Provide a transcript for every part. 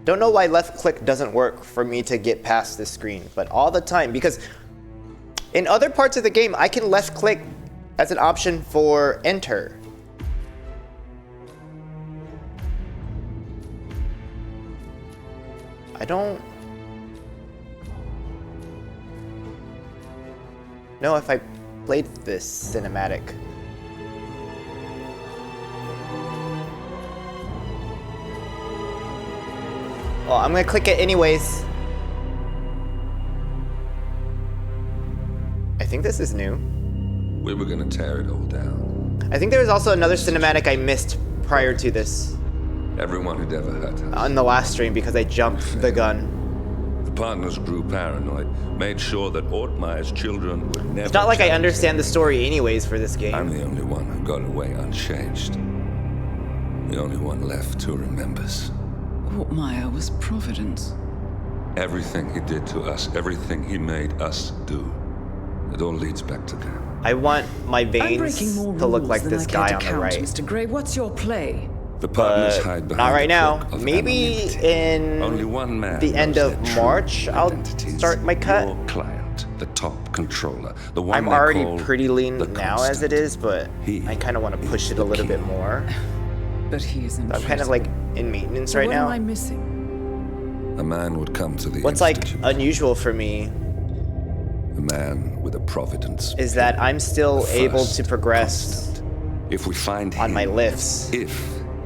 Don't know why left click doesn't work for me to get past this screen, but all the time, because in other parts of the game, I can left click as an option for enter. I don't know if I played this cinematic. Well, I'm gonna click it anyways. I think this is new. We were gonna tear it all down. I think there was also another cinematic I missed prior to this Everyone who'd ever hurt us. on the last stream because I jumped the gun. The partners grew paranoid, made sure that Ortmeyer's children would never. It's not like I challenge understand the them. story anyways for this game. I'm the only one who got away unchanged. The only one left who remembers. Ortmeyer was Providence. Everything he did to us, everything he made us do. It all leads back to them. I want my I'm breaking veins more to look rules like than this I care guy to on the count, right. Mr. Gray, what's your play? The partners But hide behind not right the now. cloak of Maybe anonymity. in Only one man the end knows of their true March, I'll identities. start my cut. Your client, the top controller, the one I'm they already call pretty lean the now as it Constant. is, but He I kind of want to push it a the little bit king. more. But he is in I'm kind of like in maintenance So right what now. am I missing? A man would come to the What's like Institute. unusual for me A man with a Providence. is that I'm still The able first to progress constant. If we find on him, my lifts. if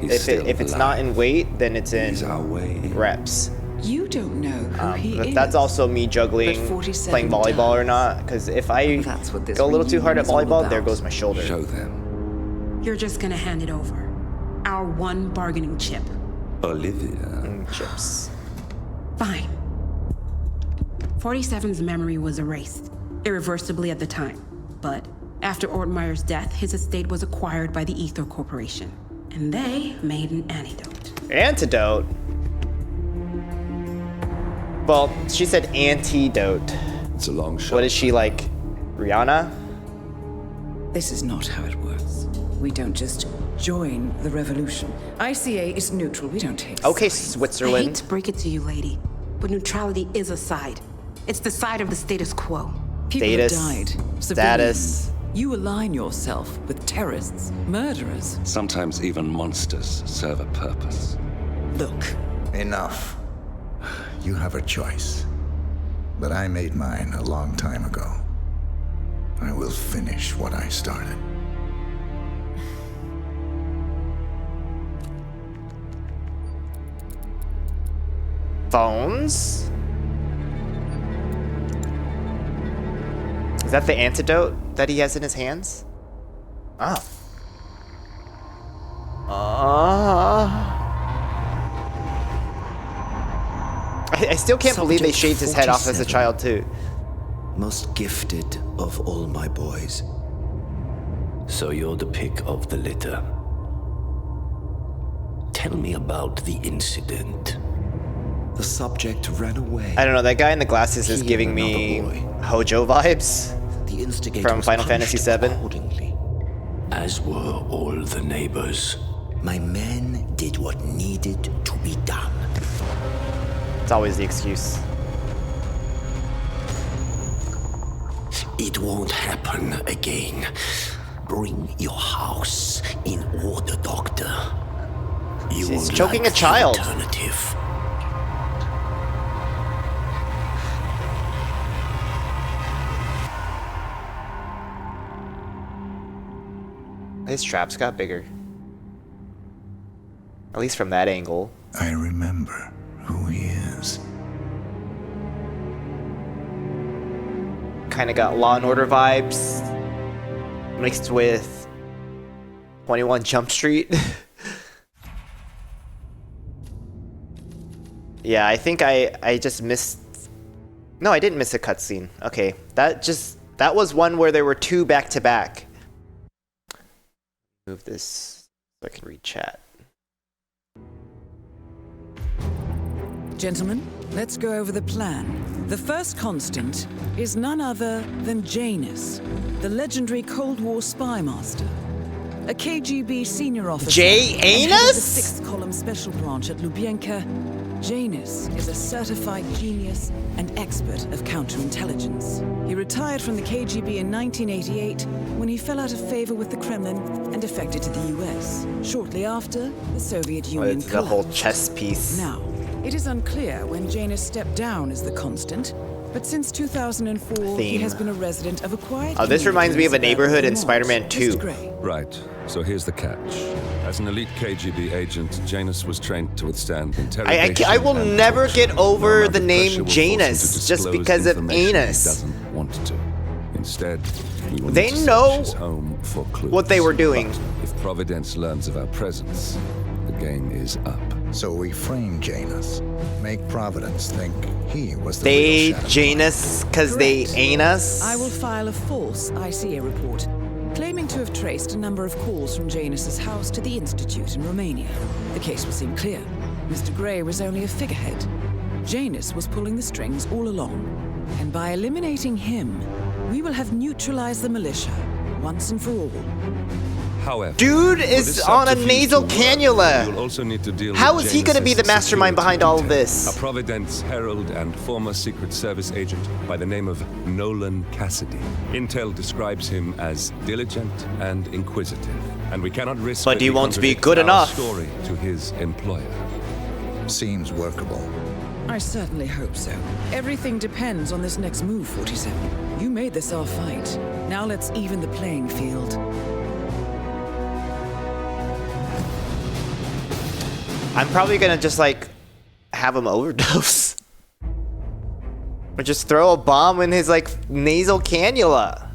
he's still If it's alive, not in weight, then it's in he's our way in. reps. You don't know who he But is. that's also me juggling But 47 playing volleyball or does. not. Because if I That's what this go a little too hard at reunion is all volleyball, there about. goes my shoulder. Show them. You're just gonna hand it over. Our one bargaining chip. Olivia. Chips. Fine. 47's memory was erased, irreversibly at the time. But after Ortmeyer's death, his estate was acquired by the Ether Corporation. And they made an antidote. Antidote? Well, she said antidote. It's a long shot. What is she like? Rihanna? This is not how it works. We don't just join the revolution. ICA is neutral. We don't take Okay, sides. I Switzerland. hate to break it to you, lady, but neutrality is a side. It's the side of the status quo. People Status. have died. Status. Civilians. You align yourself with terrorists, murderers. Sometimes even monsters serve a purpose. Look, Enough. You have a choice. But I made mine a long time ago. I will finish what I started. Phones? Is that the antidote that he has in his hands? Oh. I still can't believe they Subject shaved his head off as a 47. child too. Most gifted of all my boys. So you're the pick of the litter. Tell me about the incident. The subject ran away. I don't know, that guy in the glasses is He giving and me another boy. Hojo vibes. The instigator From was Final punished Fantasy VII. accordingly. As were all the neighbors. My men did what needed to be done. It's always the excuse. It won't happen again. Bring your house in order, Doctor. You He's won't choking like a child. The alternative. His traps got bigger. At least from that angle. I remember who he is. Kind of got Law and Order vibes mixed with 21 Jump Street. Yeah, I think I just missed. No, I didn't miss a cutscene. Okay, that was one where there were two back to back. Move this so I can read chat. gentlemen, let's go over the plan. The first constant is none other than Janus, the legendary Cold War spy master. a KGB senior officer. Jay and head of the Anus? 6th Column Special Branch at Lubyanka, Janus is a certified genius and expert of counterintelligence. He retired from the KGB in 1988 when he fell out of favor with the Kremlin and defected to the US. Shortly after, the Soviet Union It's the whole collapsed. chess piece. Now, it is unclear when Janus stepped down as the constant, but since 2004, he Theme. has been a resident of a quiet Oh, this community reminds me of a suburban neighborhood in Vermont. Spider-Man 2. Mr. Gray. Right. So here's the catch. As an elite KGB agent, Janus was trained to withstand interrogation. I will and never torture. get over No the amount of name pressure will force Janus him to just disclose because of information he anus. doesn't want to. Instead, we will They need to search know his home for clues. what they were doing. But if Providence learns of our presence, the game is up. So we frame Janus. Make Providence think he was the They real Shadow. Janus because they Correct. anus. I will file a false ICA report, claiming to have traced a number of calls from Janus's house to the Institute in Romania. The case will seem clear. Mr. Gray was only a figurehead. Janus was pulling the strings all along. And by eliminating him, we will have neutralized the militia once and for all. However, Dude for is this on a subterfuge nasal to work, cannula. you'll also need to deal How with is he gonna be the Janus's mastermind behind all of security this? detail. A Providence herald and former Secret Service agent by the name of Nolan Cassidy. Intel describes him as diligent and inquisitive, and we cannot risk But that he won't be contradicts good our enough. story to his employer. Seems workable. I certainly hope so. Everything depends on this next move, 47. You made this our fight. Now let's even the playing field. I'm probably gonna just like have him overdose. Or just throw a bomb in his like nasal cannula.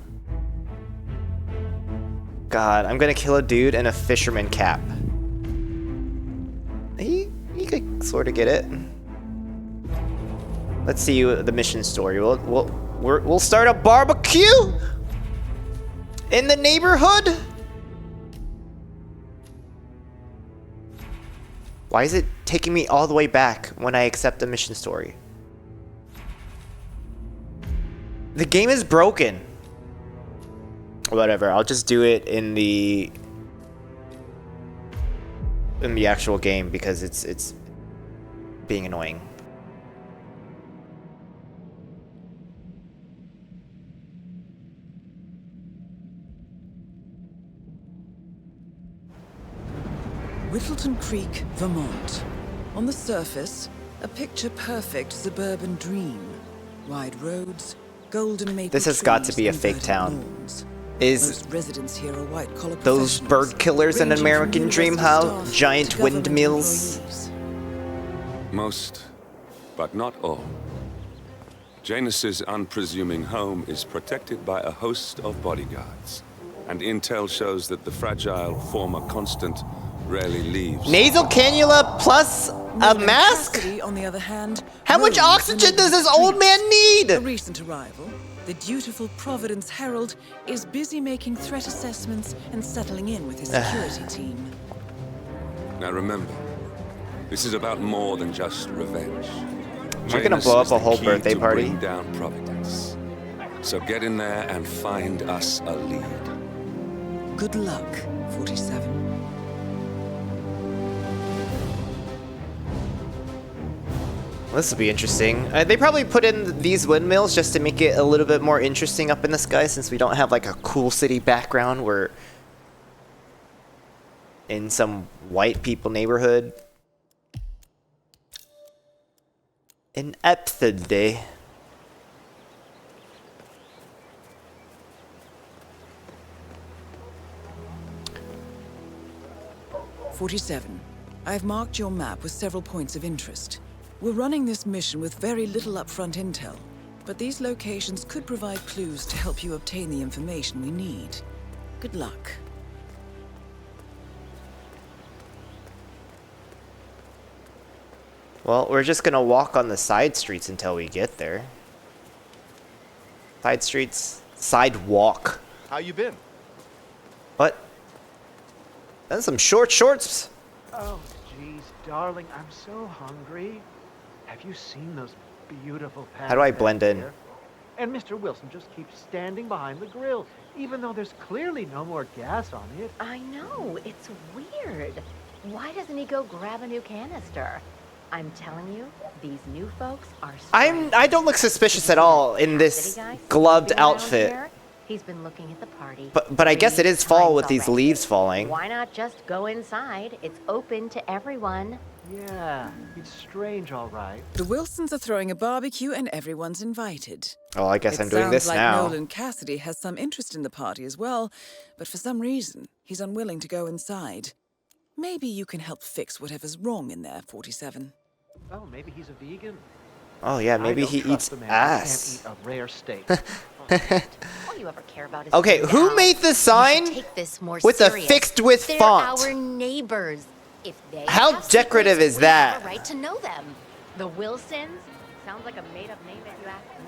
God, I'm gonna kill a dude in a fisherman cap. He could sort of get it. Let's see the mission story. We'll start a barbecue in the neighborhood. Why is it taking me all the way back when I accept a mission story? The game is broken. Whatever, I'll just do it in the actual game because it's being annoying. Whittleton Creek, Vermont. On the surface, a picture-perfect suburban dream. Wide roads, golden maple This has got to trees, be a and fake verdant town. lawns. Is Most residents here are white-collar those professionals, bird killers an ranging from American dream? university How staff giant to government windmills? employees. Most, but not all. Janus's unpresuming home is protected by a host of bodyguards, and intel shows that the fragile former constant rarely leaves. Nasal cannula plus a Nolan mask? Cassidy, on the other hand, How much roams oxygen the does this neighborhood old man streets. need? A recent arrival, the dutiful Providence Herald is busy making threat assessments and settling in with his security team. Now remember, this is about more than just revenge. We're gonna Janus blow up is a the whole key birthday to party. bring down Providence. So get in there and find us a lead. Good luck, 47. This will be interesting. They probably put in these windmills just to make it a little bit more interesting up in the sky since we don't have like a cool city background. We're in some white people neighborhood. In Epthide. I've marked your map with several points of interest. We're running this mission with very little upfront intel, but these locations could provide clues to help you obtain the information we need. Good luck. Well, we're just gonna walk on the side streets until we get there. Side streets, sidewalk. How you been? What? That's some short shorts. Oh, jeez, darling, I'm so hungry. Have you seen those beautiful How do I pans blend in? here? And Mr. Wilson just keeps standing behind the grill, even though there's clearly no more gas on it. I know, it's weird. Why doesn't he go grab a new canister? I'm telling you, these new folks are I don't look suspicious at all in this gloved outfit. He's been looking at the party. But I guess it is fall with these already. leaves falling. Why not just go inside? It's open to everyone. Yeah, it's strange, all right. The Wilsons are throwing a barbecue and everyone's invited. Oh, I guess It I'm doing this sounds like now. Nolan Cassidy has some interest in the party as well, but for some reason, he's unwilling to go inside. Maybe you can help fix whatever's wrong in there, 47. Oh, maybe he's a vegan. Oh yeah, maybe I don't he trust eats the man ass. who can't eat a rare steak. All you ever care about is Okay, food who now. made the You sign should take this more with a serious. fixed width They're font? our neighbors. If they How have decorative secrets, is we have that? a right to know them. The Wilsons sounds like a made-up name if you ask me.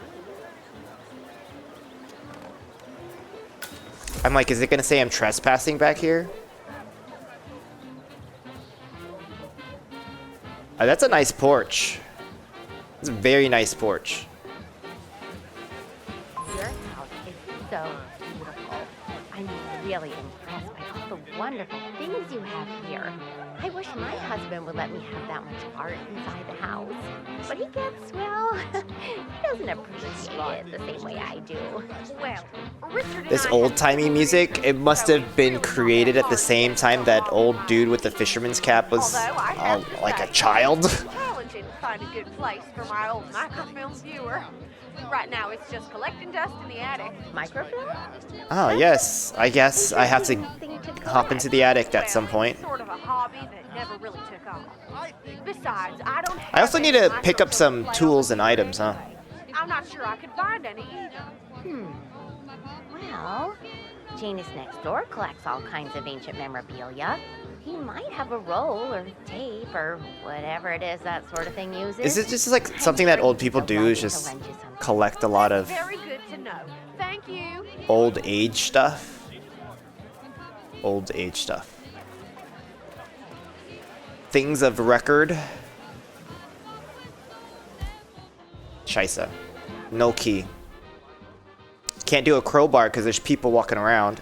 I'm like, is it gonna say I'm trespassing back here? Oh, that's a nice porch. It's a very nice porch. Your house is so beautiful. I'm really impressed by all the wonderful things you have here. I wish my husband would let me have that much art inside the house. But he gets, well, he doesn't appreciate it the same way I do. Well, Richard This old-timey music, it must have been created at the same time that old dude with the fisherman's cap was like a child. Challenging to find a good place for my old microfilm viewer. Right now, it's just collecting dust in the attic. Microfilm? Oh yes, I guess I have to hop into the attic at some point. Sort of a hobby that never really took off. Besides, I don't. I also need to pick up some microfilm tools and player. items, huh? I'm not sure I could find any either. Well, Janus next door collects all kinds of ancient memorabilia. He might have a roll or tape or whatever it is that sort of thing uses. Is it just like something that old people do is just collect a lot of Very good to know. Thank you. old age stuff? Old age stuff. Things of record. Scheisse. No key. Can't do a crowbar because there's people walking around.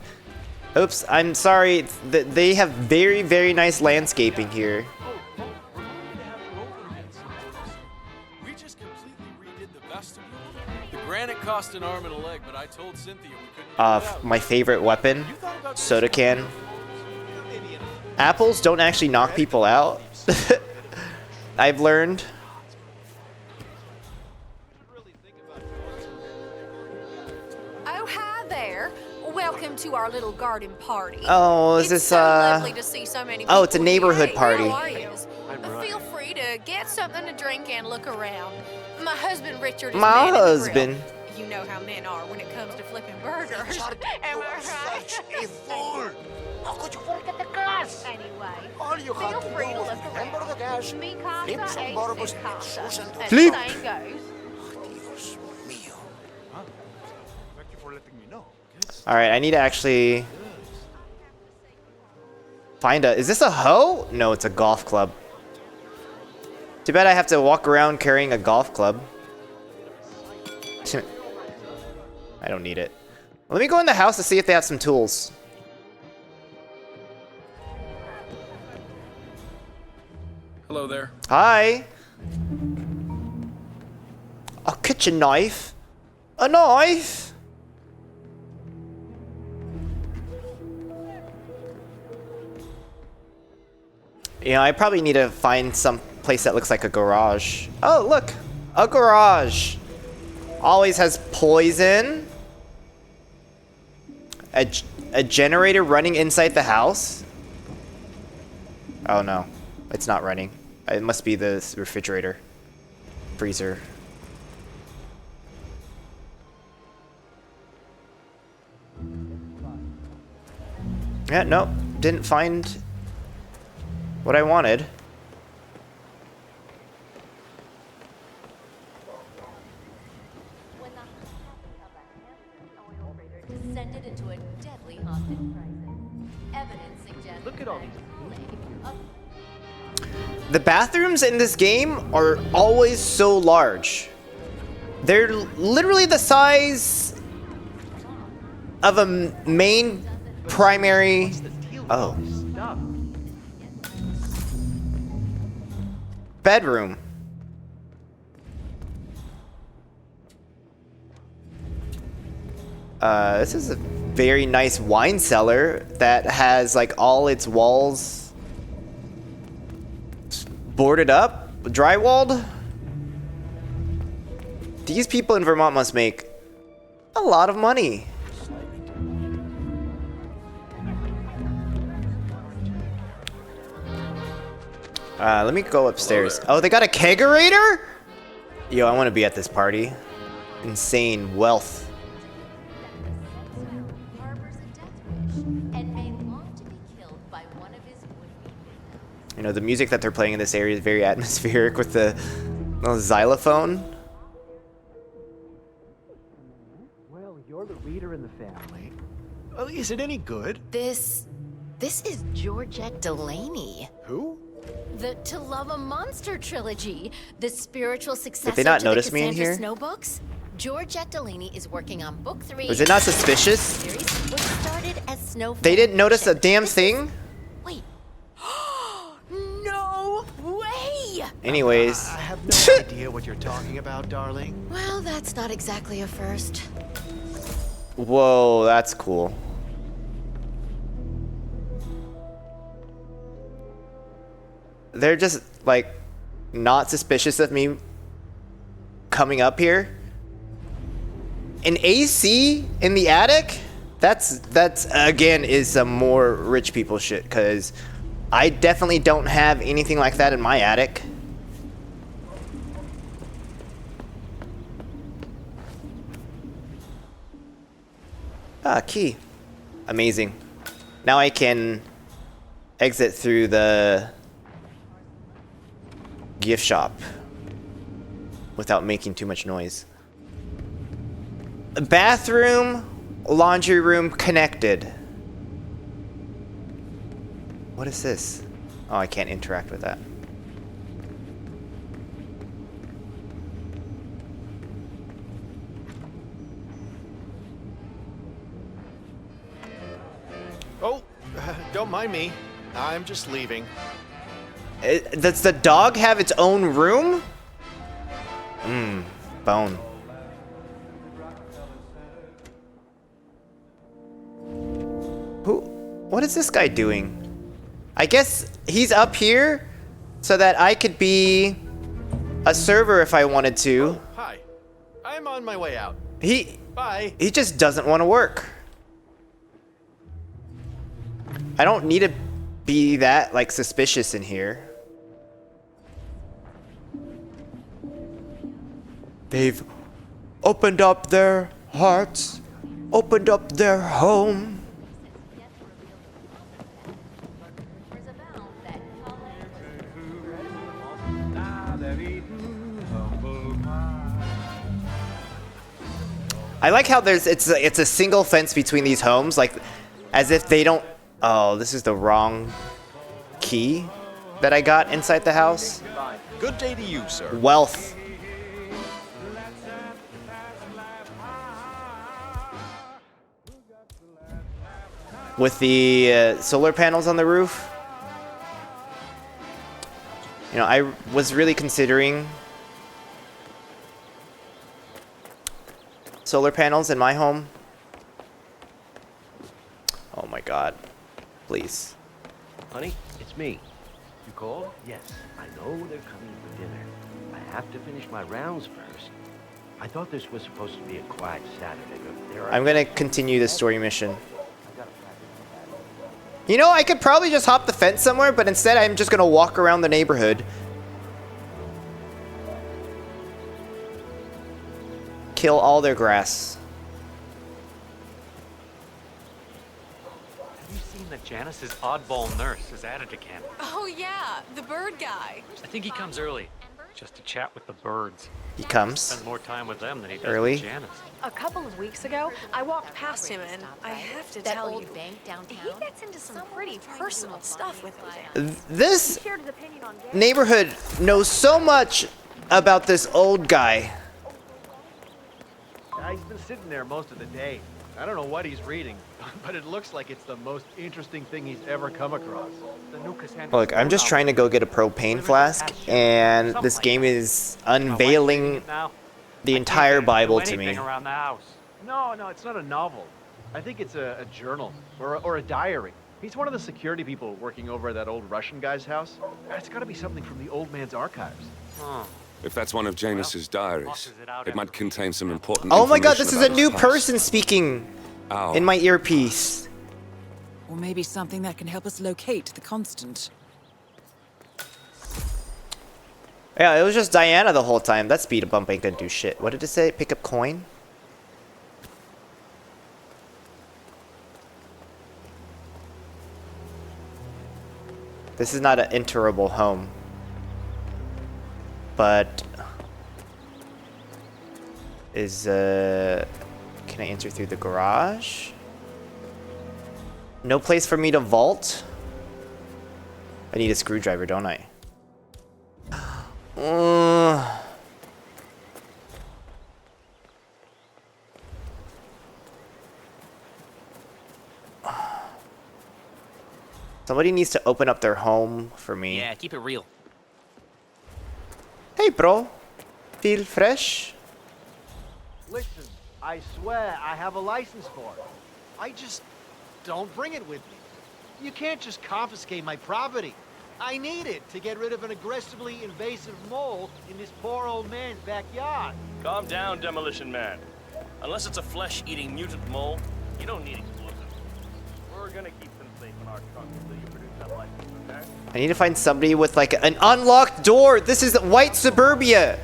Oops, I'm sorry. They have very, very nice landscaping here. We just completely redid the vestibule. The granite cost an arm and a leg, but I told Cynthia we couldn't do it without. My favorite weapon, soda can. Apples don't actually knock people out. I've learned. Oh, hi there. Welcome to our little garden party. Oh, is It's this so lovely to see so many Oh, it's a people neighborhood here. party. How are you? Feel free to get something to drink and look around. My husband Richard is My manning the grill. husband. You know how men are when it comes to flipping burgers. Am I right? A fool! How could you forget the gas? Anyway, All you feel have to free do to is look remember the around. gas, Mi flip casa some es barbers mi and casa. Susan As Flip. the saying goes. Dios mío. Thank you for letting me know. Alright, I need to actually find a... Is this a hoe? No, it's a golf club. Too bad I have to walk around carrying a golf club. I don't need it. Let me go in the house to see if they have some tools. Hello there. Hi. A kitchen knife. A knife. You know, I probably need to find some place that looks like a garage. Oh, look. A garage. Always has poison. A generator running inside the house. Oh no, it's not running. It must be the refrigerator. Freezer. Yeah, no, didn't find what I wanted. Descended into a deadly hostage crisis. Evidence suggests. Look at all these. The bathrooms in this game are always so large. They're literally the size of a main primary. Oh. Bedroom. This is a very nice wine cellar that has like all its walls boarded up, drywalled. These people in Vermont must make a lot of money. Let me go upstairs. Oh, they got a kegerator? Yo, I want to be at this party. Insane wealth. You know, the music that they're playing in this area is very atmospheric with the little xylophone. Well, you're the reader in the family. Oh, is it any good? This is Georgette Delaney. Who? The To Love a Monster trilogy, the spiritual successor Did they not to notice the me in Cassandra here? Snow books. Georgette Delaney is working on book 3. Was it not suspicious? Series, which started as Snow. They didn't notice a damn thing? Wait. No way! Anyways. I have no idea what you're talking about, darling. Well, that's not exactly a first. Whoa, that's cool. They're just like not suspicious of me coming up here. An AC in the attic? That's again is some more rich people shit, because I definitely don't have anything like that in my attic. Ah, key. Amazing. Now I can exit through the gift shop without making too much noise. Bathroom, laundry room connected. What is this? Oh, I can't interact with that. Oh, don't mind me. I'm just leaving. Does the dog have its own room? Bone. What is this guy doing? I guess he's up here so that I could be a server if I wanted to. Oh, hi. I'm on my way out. Bye. He just doesn't want to work. I don't need to be that like suspicious in here. They've opened up their hearts, opened up their home. I like how it's a single fence between these homes, like as if they don't. Oh, this is the wrong key that I got inside the house. Good day to you, sir. Wealth. With the solar panels on the roof. You know, I was really considering solar panels in my home. Oh my god. Please. Honey, it's me. You called? Yes, I know they're coming for dinner. I have to finish my rounds first. I thought this was supposed to be a quiet Saturday, but there are... I'm gonna continue the story mission. You know, I could probably just hop the fence somewhere, but instead I'm just gonna walk around the neighborhood. Kill all their grass. Have you seen that Janice's oddball nurse is added to camp? Oh yeah, the bird guy. I think he comes early, just to chat with the birds. He comes Spends more time with them than he does early. with Janice. A couple of weeks ago, I walked past him and I have to That tell old you, bank downtown? he gets into some pretty personal stuff with those This He shared his opinion on gay- neighborhood knows so much about this old guy. sitting there most of the day. I don't know what he's reading, but it looks like it's the most interesting thing he's ever come across. Look, I'm just trying to go get a propane flask, and this game is unveiling the entire Bible to me. Around the house. No, it's not a novel. I think it's a journal or a diary. He's one of the security people working over at that old Russian guy's house. It's got to be something from the old man's archives. If that's one of Janus's diaries, it might contain some important Oh my god, this information is a about new his past. person speaking Ow. in my earpiece. Or maybe something that can help us locate the Constant. Yeah, it was just Diana the whole time. That speed bump ain't gonna do shit. What did it say? Pick up coin? This is not an enterable home. But is can I enter through the garage? No place for me to vault? I need a screwdriver, don't I? Somebody needs to open up their home for me. Yeah, keep it real. Hey, bro. Feel fresh? Listen, I swear I have a license for it. I just don't bring it with me. You can't just confiscate my property. I need it to get rid of an aggressively invasive mole in this poor old man's backyard. Calm down, Demolition Man. Unless it's a flesh-eating mutant mole, you don't need explosives. We're gonna keep them safe in our trunk until you produce that license, okay? I need to find somebody with like an unlocked door. This is white suburbia.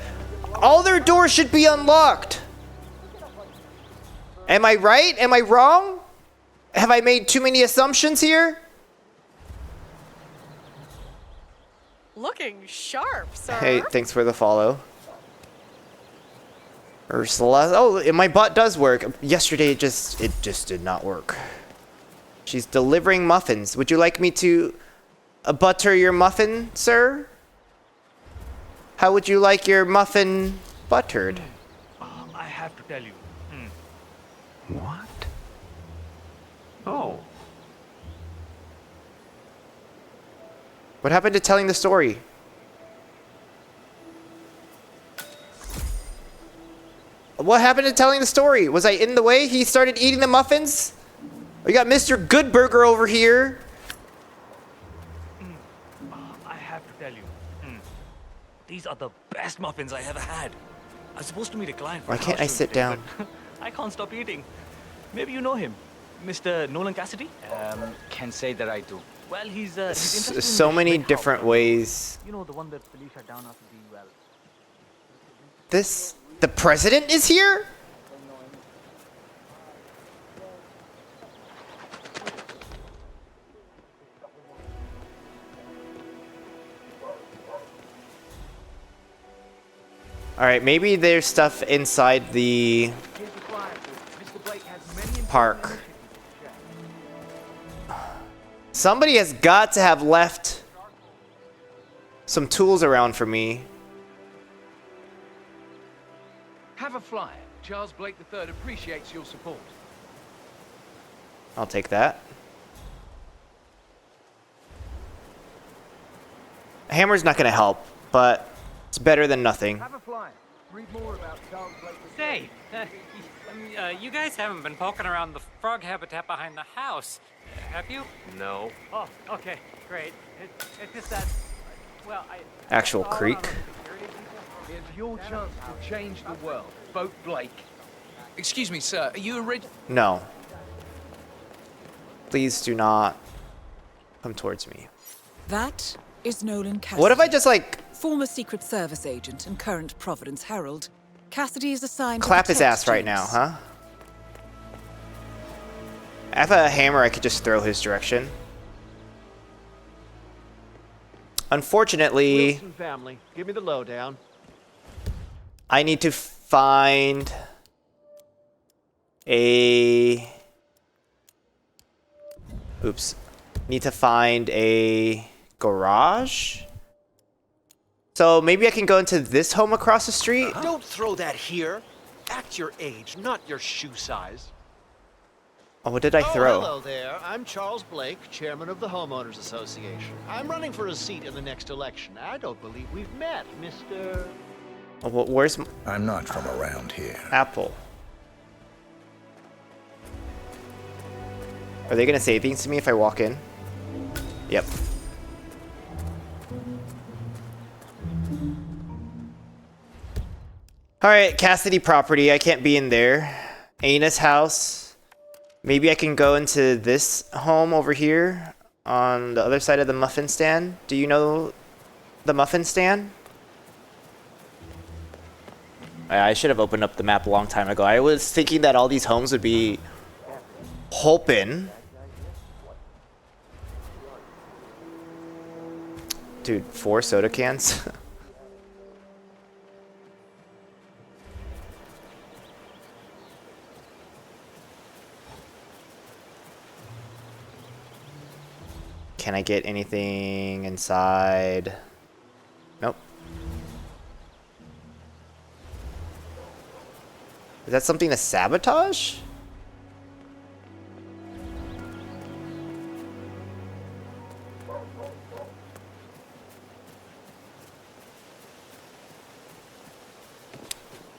All their doors should be unlocked. Am I right? Am I wrong? Have I made too many assumptions here? Looking sharp, sir. Hey, thanks for the follow. Ursula. Oh, my bot does work. Yesterday it just did not work. She's delivering muffins. Would you like me to butter your muffin, sir? How would you like your muffin buttered? I have to tell you. What? Oh. What happened to telling the story? What happened to telling the story? Was I in the way? He started eating the muffins? We got Mr. Goodburger over here. I have to tell you. These are the best muffins I ever had. I was supposed to meet a client for Why can't I sit down? I can't stop eating. Maybe you know him. Mr. Nolan Cassidy? Can't say that I do. Well, he's interested in So the many Schmidt different house. ways. You know, the one that Felicia shut down after the, well... The president is here? All right, maybe there's stuff inside the park. Somebody has got to have left some tools around for me. Have a flyer. Charles Blake III appreciates your support. I'll take that. A hammer's not gonna help, but it's better than nothing. Have a flyer. Read more about Charles Blake III. Say, you guys haven't been poking around the frog habitat behind the house, have you? No. Oh, okay, great. It's just that, well, Actual creek. It's your chance to change the world. Vote Blake. Excuse me, sir. Are you a red? No. Please do not come towards me. That is Nolan Cassidy. What if I just like Former Secret Service agent and current Providence Herald. Cassidy is assigned clap to his protect ass right now, James. huh? I have a hammer I could just throw his direction. Unfortunately, Wilson family, give me the lowdown. I need to find a... Oops. Need to find a garage? So maybe I can go into this home across the street? Don't throw that here. Act your age, not your shoe size. Oh, what did I throw? Hello there. I'm Charles Blake, chairman of the Homeowners Association. I'm running for a seat in the next election. I don't believe we've met, Mr. Oh, well, where's I'm not from around here. Apple? Are they gonna say things to me if I walk in? Yep. Alright, Cassidy property. I can't be in there. Anna's house. Maybe I can go into this home over here on the other side of the muffin stand. Do you know the muffin stand? I should have opened up the map a long time ago. I was thinking that all these homes would be open. Dude, 4 soda cans? Can I get anything inside? Nope. Is that something to sabotage?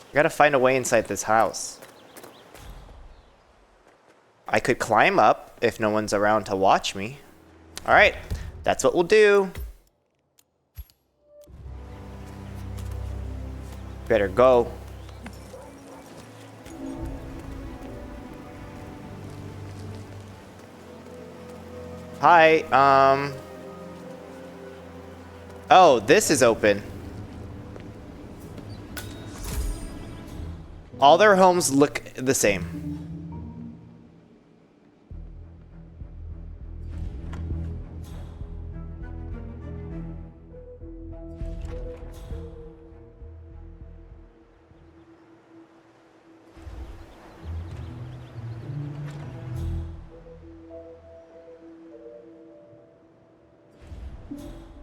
I gotta find a way inside this house. I could climb up if no one's around to watch me. Alright, that's what we'll do. Better go. Hi, oh, this is open. All their homes look the same.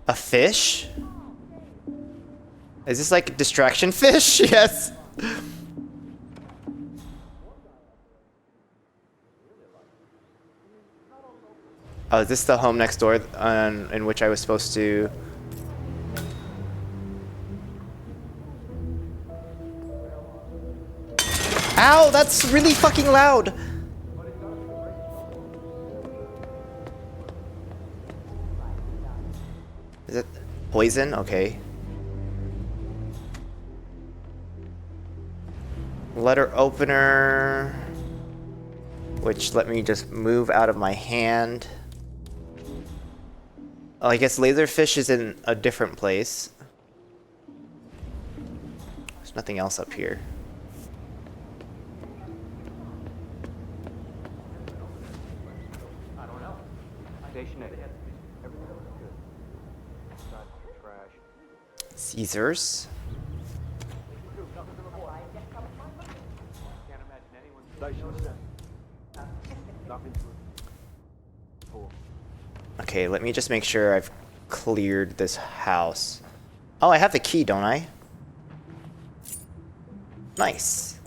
A fish? Is this like a distraction fish? Yes. Oh, is this the home next door in which I was supposed to... Ow, that's really fucking loud. Is it poison? Okay. Letter opener. Which let me just move out of my hand. Oh, I guess laserfish is in a different place. There's nothing else up here. Caesars. Okay, let me just make sure I've cleared this house. Oh, I have the key, don't I? Nice.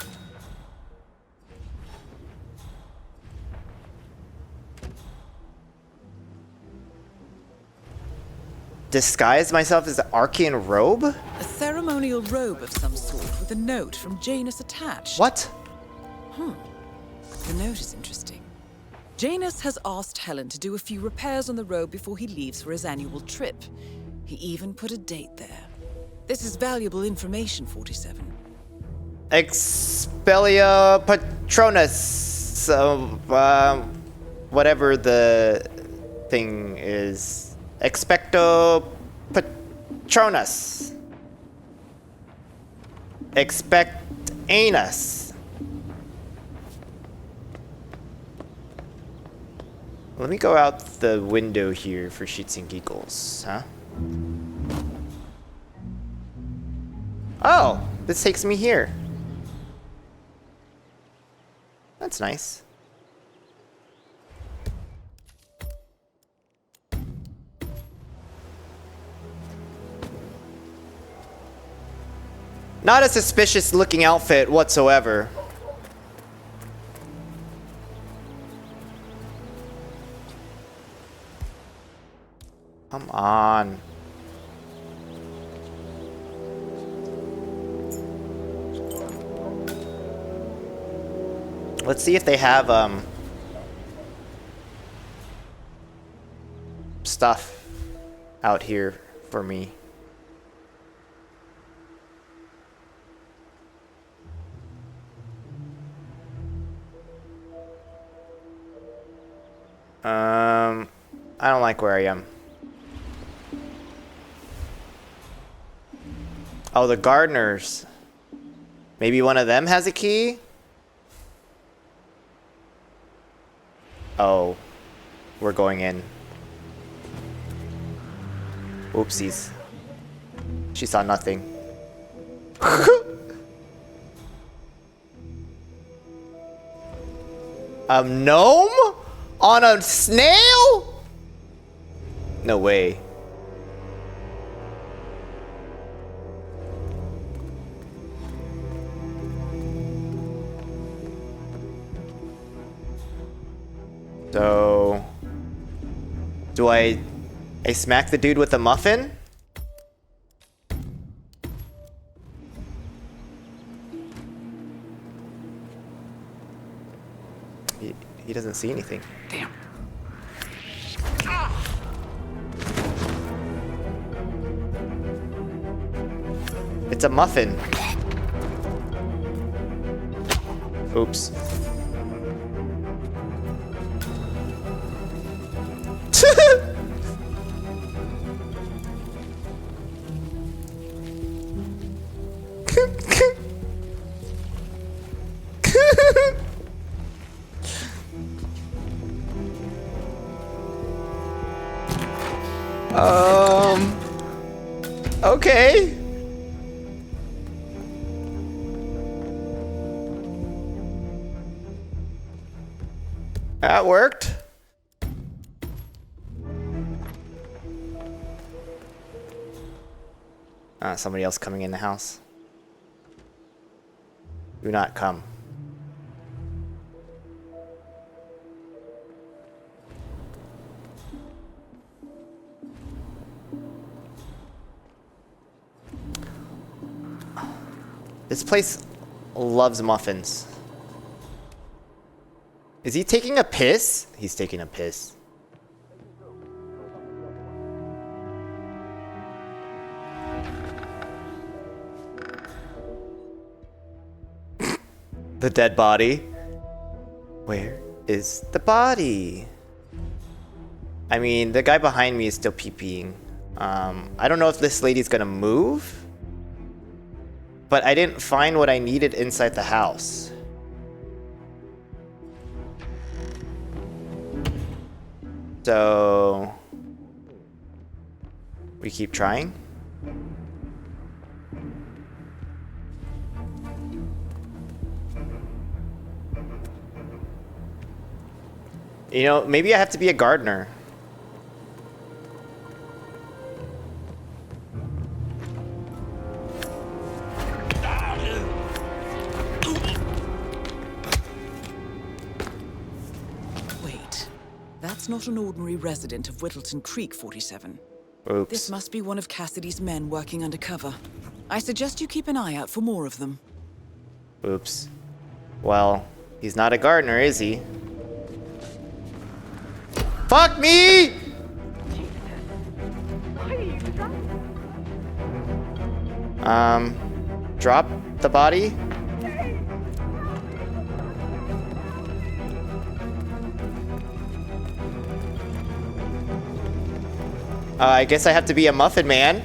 Disguise myself as the Archean robe? A ceremonial robe of some sort with a note from Janus attached. What? The note is interesting. Janus has asked Helen to do a few repairs on the robe before he leaves for his annual trip. He even put a date there. This is valuable information, 47. Expelia Patronus. Whatever the thing is. Expecto Patronus. Expect anus. Let me go out the window here for shits and giggles, huh? Oh, this takes me here. That's nice. Not a suspicious looking outfit whatsoever. Come on. Let's see if they have stuff out here for me. I don't like where I am. Oh, the gardeners. Maybe one of them has a key? Oh, we're going in. Oopsies. She saw nothing. A gnome? On a snail? No way. So, do I smack the dude with a muffin? He doesn't see anything. Damn. It's a muffin. Oops. Okay. That worked. Somebody else coming in the house. Do not come. This place loves muffins. Is he taking a piss? He's taking a piss. The dead body. Where is the body? I mean, the guy behind me is still pee-peeing. I don't know if this lady's gonna move. But I didn't find what I needed inside the house. So we keep trying. You know, maybe I have to be a gardener. That's not an ordinary resident of Whittleton Creek, 47. Oops. This must be one of Cassidy's men working undercover. I suggest you keep an eye out for more of them. Oops. Well, he's not a gardener, is he? Fuck me! Drop the body? I guess I have to be a muffin man.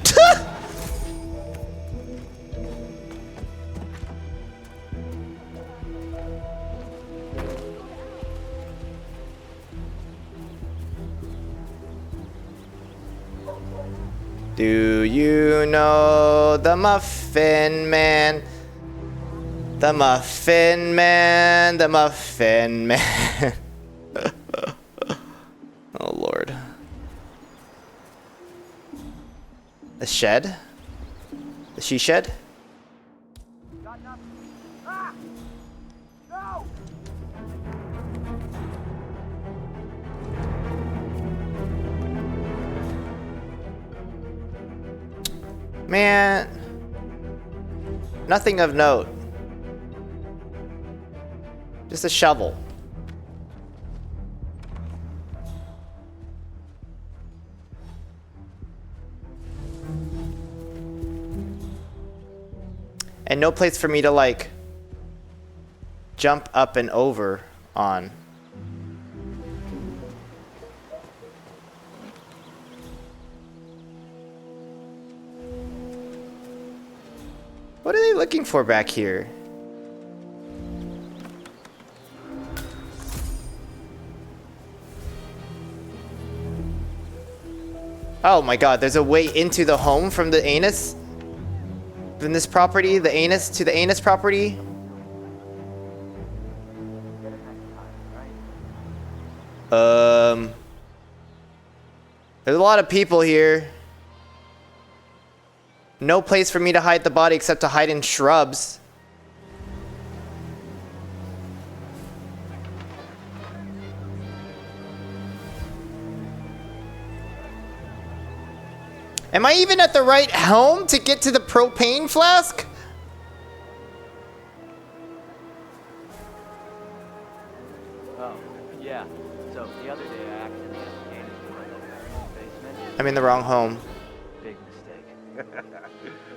Do you know the Muffin Man? The Muffin Man, the Muffin Man. Oh, Lord. The shed? The she shed? Man, nothing of note. Just a shovel. And no place for me to, like, jump up and over on. What are they looking for back here? Oh my god, there's a way into the home from the anus? From this property, the anus to the anus property? There's a lot of people here. No place for me to hide the body except to hide in shrubs. Am I even at the right home to get to the propane flask? Oh, yeah. So the other day I accidentally left Janice in my basement. I'm in the wrong home. Big mistake.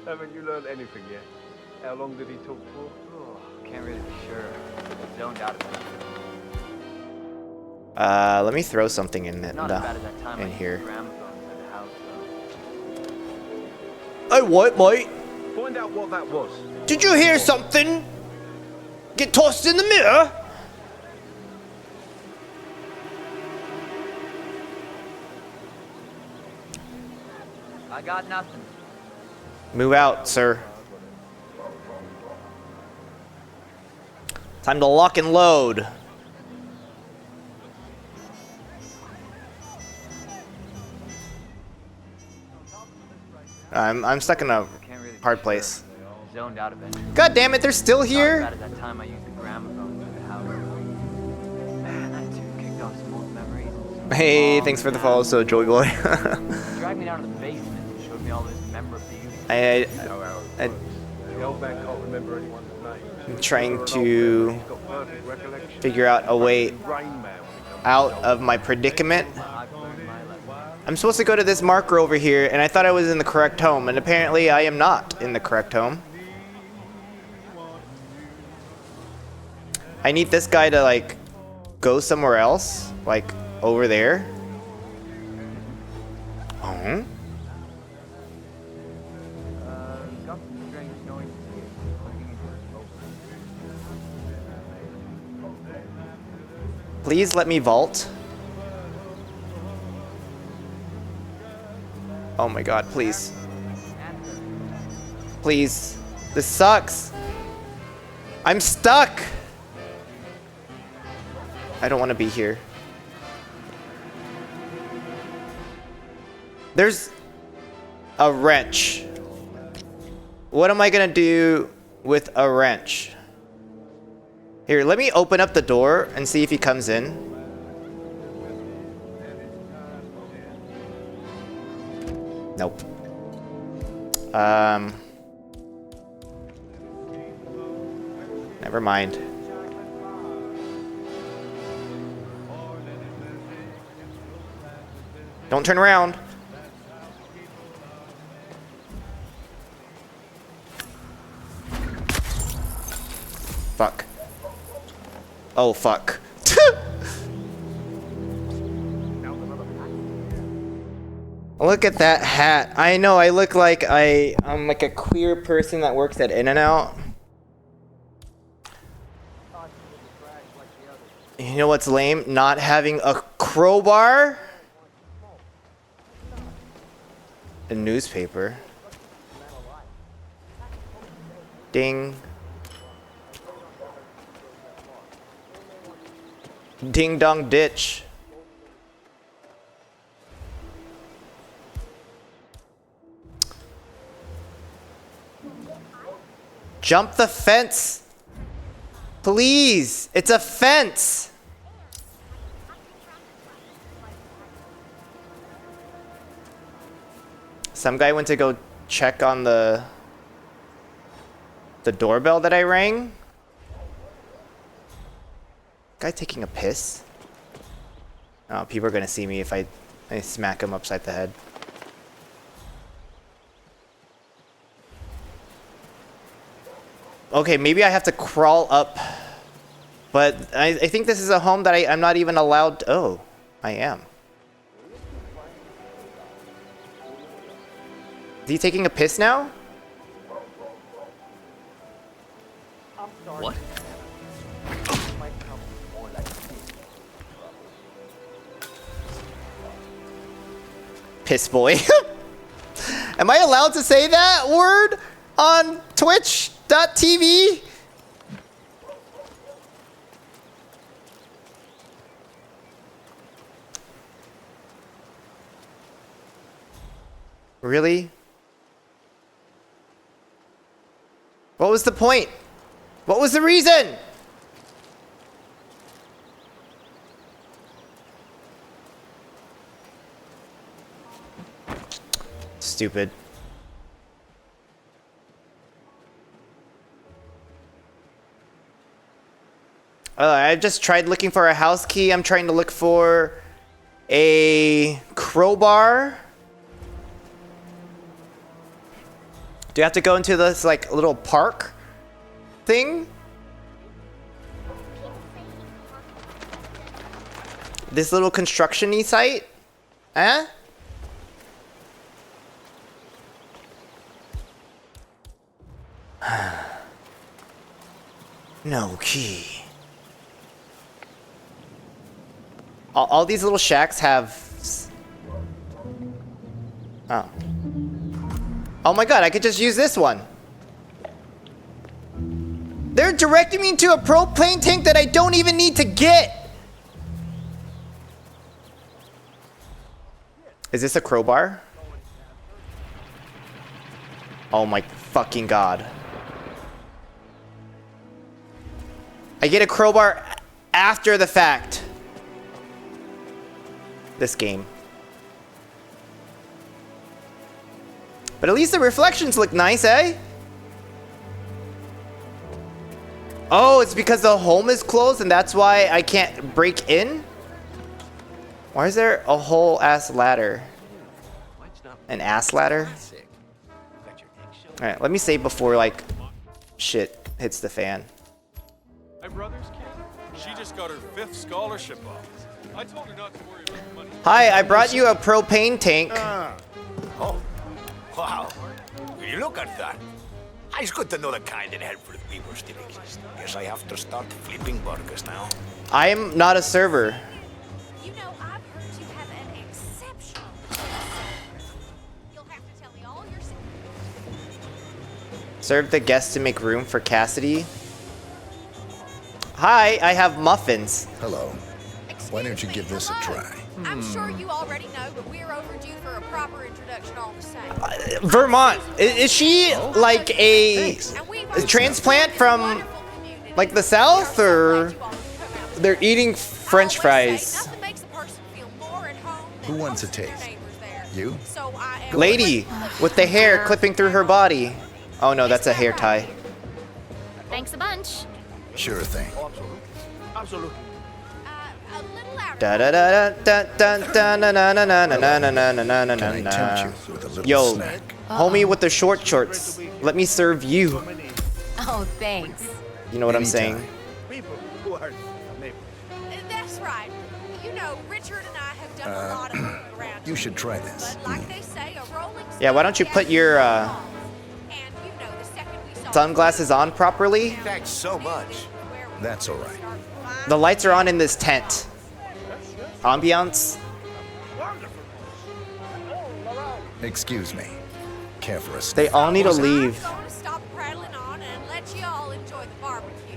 Haven't you learned anything yet? How long did he talk for? Oh, can't really be sure. Zoned out of it. Let me throw something in it, Not as bad as that time in here. The house, Hey, what, mate? Find out what that was. Did you hear something get tossed in the mirror? I got nothing. Move out, sir. Time to lock and load. I'm stuck in a hard place. Zoned out of it. God damn it, they're still here? Not as bad as that time I used the gramophone for the house. Man, that tune kicked off some old memories. Hey, thanks for the follow, so Joy Boy. He dragged me down to the basement and showed me all this memorabilia. The old man can't remember anyone's name. I'm trying to figure out a way out of my predicament. I'm supposed to go to this marker over here, and I thought I was in the correct home, and apparently I am not in the correct home. I need this guy to, like, go somewhere else, like, over there. Oh? Please let me vault. Oh my god, please. Please. This sucks. I'm stuck. I don't want to be here. There's a wrench. What am I gonna do with a wrench? Here, let me open up the door and see if he comes in. Nope. Never mind. Don't turn around. Fuck. Oh, fuck. Look at that hat. I know, I look like I'm like a queer person that works at In-N-Out. You know what's lame? Not having a crowbar? A newspaper. Ding. Ding dong ditch. Jump the fence. Please, it's a fence. Some guy went to go check on the doorbell that I rang. Guy taking a piss. Oh, people are gonna see me if I smack him upside the head. Okay, maybe I have to crawl up. But I think this is a home that I'm not even allowed. Oh, I am. Is he taking a piss now? What? Piss boy. Am I allowed to say that word on Twitch.tv? Really? What was the point? What was the reason? Stupid. I just tried looking for a house key. I'm trying to look for a crowbar. Do you have to go into this like little park thing? This little construction-y site? Eh? No key. All these little shacks have... Oh. Oh my god, I could just use this one. They're directing me into a propane tank that I don't even need to get. Is this a crowbar? Oh my fucking god. I get a crowbar after the fact. This game. But at least the reflections look nice, eh? Oh, it's because the home is closed and that's why I can't break in? Why is there a whole ass ladder? An ass ladder? Alright, let me save before, like, shit hits the fan. My brother's kid? She just got her 5th scholarship offer. I told her not to worry about the money. Hi, I brought you a propane tank. Oh, wow. Will you look at that? It's good to know the kind and helpful people still exist. Guess I have to start flipping burgers now. I am not a server. You know, I've heard you have an exceptional You'll have to tell me all your Serve the guests to make room for Cassidy. Hi, I have muffins. Hello. Why don't you give this a try? I'm sure you already know, but we're overdue for a proper introduction all the same. Vermont, is she like a transplant from like the South, or they're eating French fries? Who wants a taste? You? Lady with the hair clipping through her body. Oh no, that's a hair tie. Thanks a bunch. Sure thing. Absolutely. Da da da da da da na na na na na na na na na na na. Yo, homie with the short shorts, let me serve you. Oh, thanks. You know what I'm saying? People who are neighbors. That's right. You know, Richard and I have done a lot of work around You should try this. But like they say, a rolling Yeah, why don't you put your sunglasses on properly? Thanks so much. That's all right. The lights are on in this tent. Ambiance. Excuse me. Care for a snack? They all need to leave. I'm going to stop prattling on and let you all enjoy the barbecue.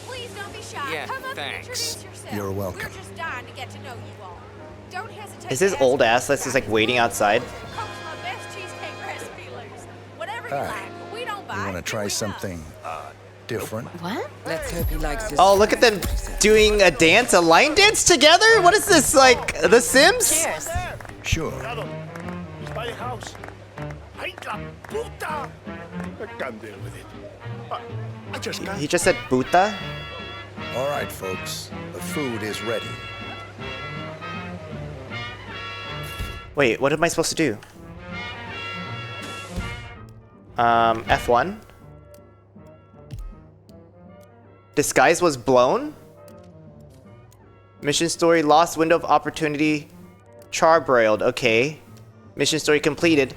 Please don't be shy. Yeah, Come up thanks. and introduce yourself. You're welcome. We're just dying to get to know you all. Don't hesitate. Is this to old ask ass that's just like waiting outside? Comes my best cheesecake recipe loose. Whatever you Hi. like. We don't buy. You want to try something different. What? Let's hope he likes his. Oh, look at them doing a dance, a line dance together? What is this, like, The Sims? Cheers. Sure. He's by the house. Ay, la puta! I can't deal with it. I just can't. He just said puta? All right, folks. The food is ready. Wait, what am I supposed to do? F1? Disguise was blown? Mission story, lost window of opportunity, charbroiled. Okay. Mission story completed.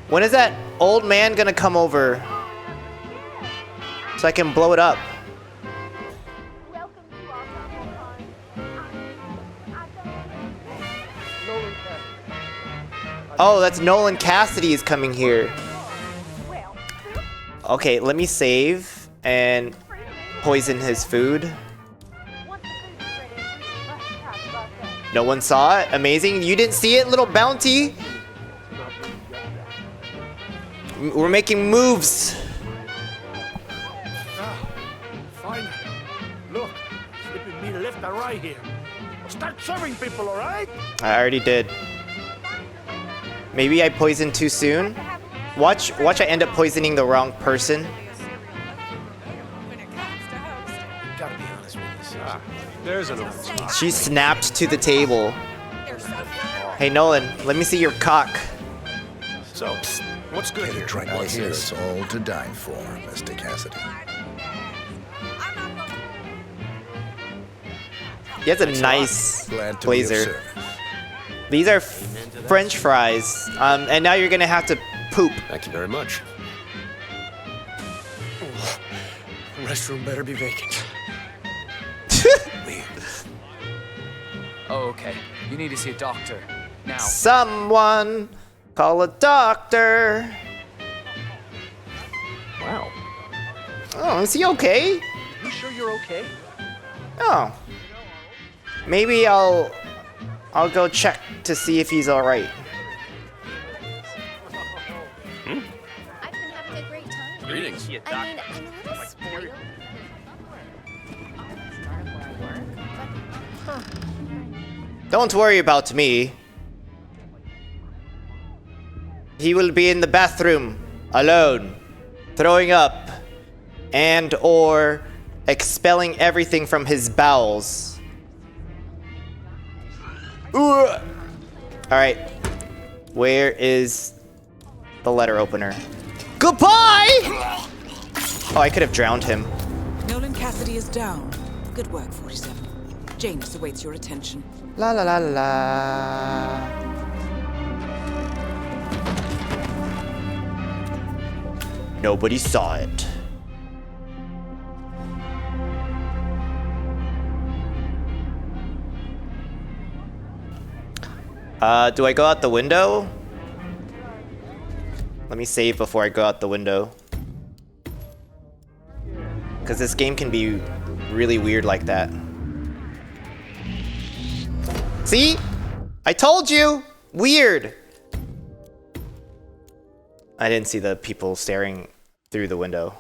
When is that old man gonna come over so I can blow it up? Oh, that's Nolan Cassidy is coming here. Okay, let me save and poison his food. No one saw it? Amazing. You didn't see it, little bounty? We're making moves. Fine. Look, slipping me left and right here. Start serving people, all right? I already did. Maybe I poisoned too soon. Watch I end up poisoning the wrong person. Gotta be honest with you, sir. There's an old She snapped to the table. Hey Nolan, let me see your cock. So, what's good here? I hear it's all to die for, Mr. Cassidy. He has a nice Glad to be of blazer. service. These are French fries. And now you're gonna have to poop. Thank you very much. Restroom better be vacant. Oh, okay. You need to see a doctor. Now. Someone call a doctor. Wow. Oh, is he okay? You sure you're okay? Oh. Maybe I'll go check to see if he's alright. I've been having a great time. Greetings. I mean, I'm a little spoiled. Don't worry about me. He will be in the bathroom, alone, throwing up, and or expelling everything from his bowels. Alright. Where is the letter opener? Goodbye! Oh, I could have drowned him. Nolan Cassidy is down. Good work, 47. Janus awaits your attention. La la la la. Nobody saw it. Do I go out the window? Let me save before I go out the window. Because this game can be really weird like that. See? I told you! Weird! I didn't see the people staring through the window.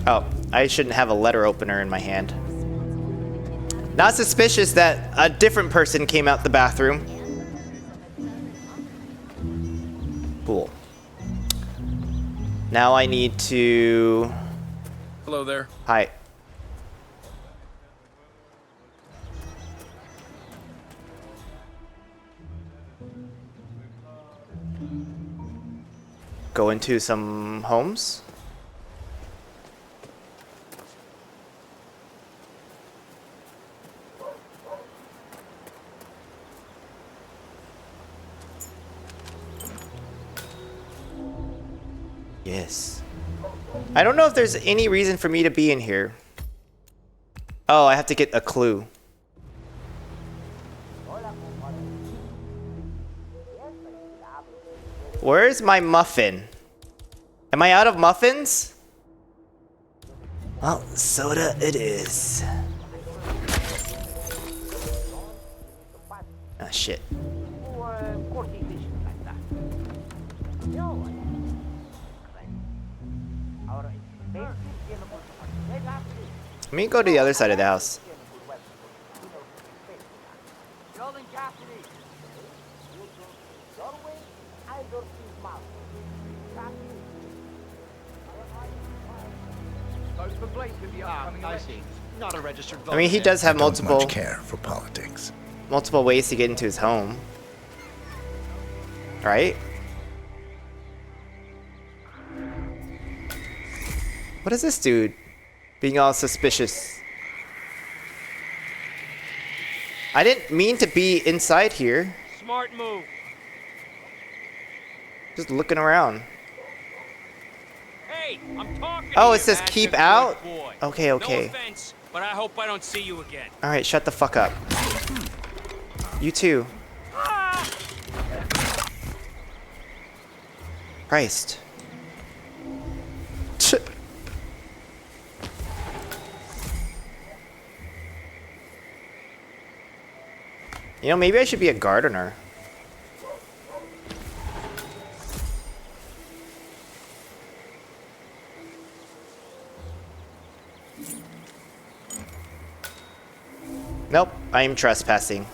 Oh, I shouldn't have a letter opener in my hand. Not suspicious that a different person came out the bathroom. Cool. Now I need to... Hello there. Hi. Go into some homes. Yes. I don't know if there's any reason for me to be in here. Oh, I have to get a clue. Where's my muffin? Am I out of muffins? Well, soda it is. Ah, shit. Let me go to the other side of the house. I see. Not a registered voter. I mean, he does have I don't multiple much care for politics. multiple ways to get into his home. Right? What is this dude being all suspicious? I didn't mean to be inside here. Smart move. Just looking around. Hey, I'm talking. Oh, to it you, says man. keep Good out? boy. Okay, okay. No offense, but I hope I don't see you again. Alright, shut the fuck up. You too. Christ. You know, maybe I should be a gardener. Nope, I am trespassing.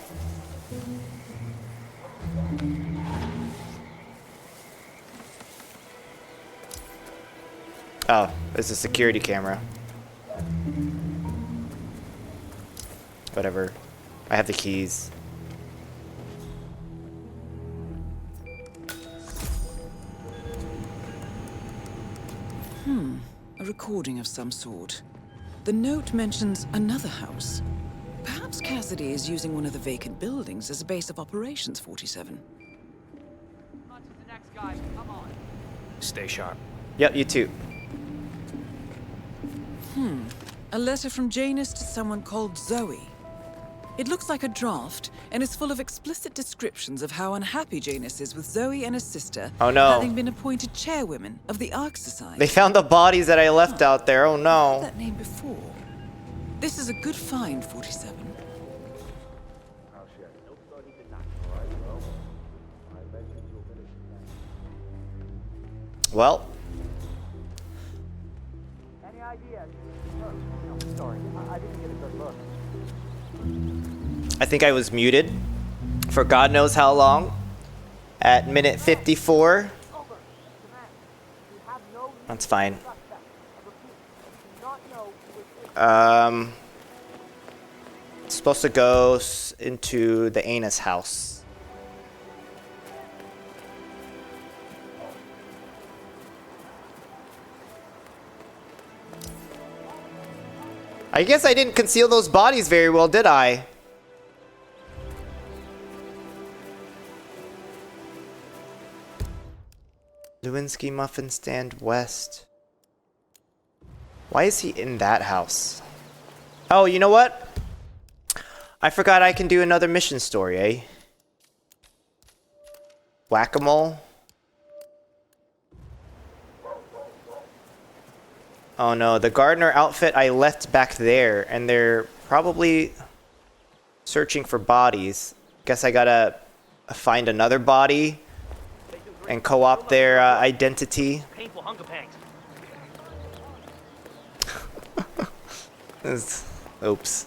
Oh, it's a security camera. Whatever. I have the keys. A recording of some sort. The note mentions another house. Perhaps Cassidy is using one of the vacant buildings as a base of operations, 47. Stay sharp. Yep, you too. A letter from Janus to someone called Zoe. It looks like a draft and is full of explicit descriptions of how unhappy Janus is with Zoe and his sister Oh, no. having been appointed chairwomen of the Ark Society. They found the bodies that I left out there. Oh no. That name before. This is a good find, 47. Well, Any idea? Sorry, I didn't get a good look. I think I was muted for God knows how long. At minute 54. That's fine. It's supposed to go into the Anus house. I guess I didn't conceal those bodies very well, did I? Lewinsky Muffin Stand West. Why is he in that house? Oh, you know what? I forgot I can do another mission story, eh? Whack-a-mole? Oh no, the gardener outfit I left back there, and they're probably searching for bodies. Guess I gotta find another body and co-opt their identity. Painful hunger pangs. Oops.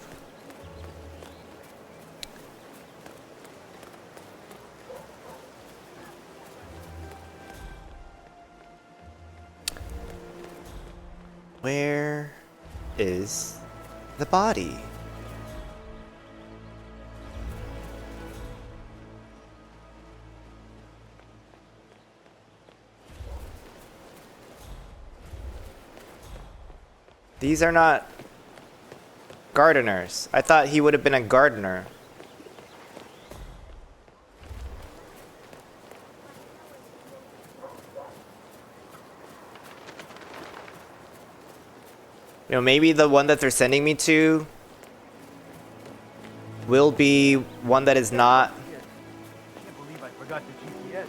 Where is the body? These are not gardeners. I thought he would have been a gardener. You know, maybe the one that they're sending me to will be one that is not Can't believe I forgot the GPS.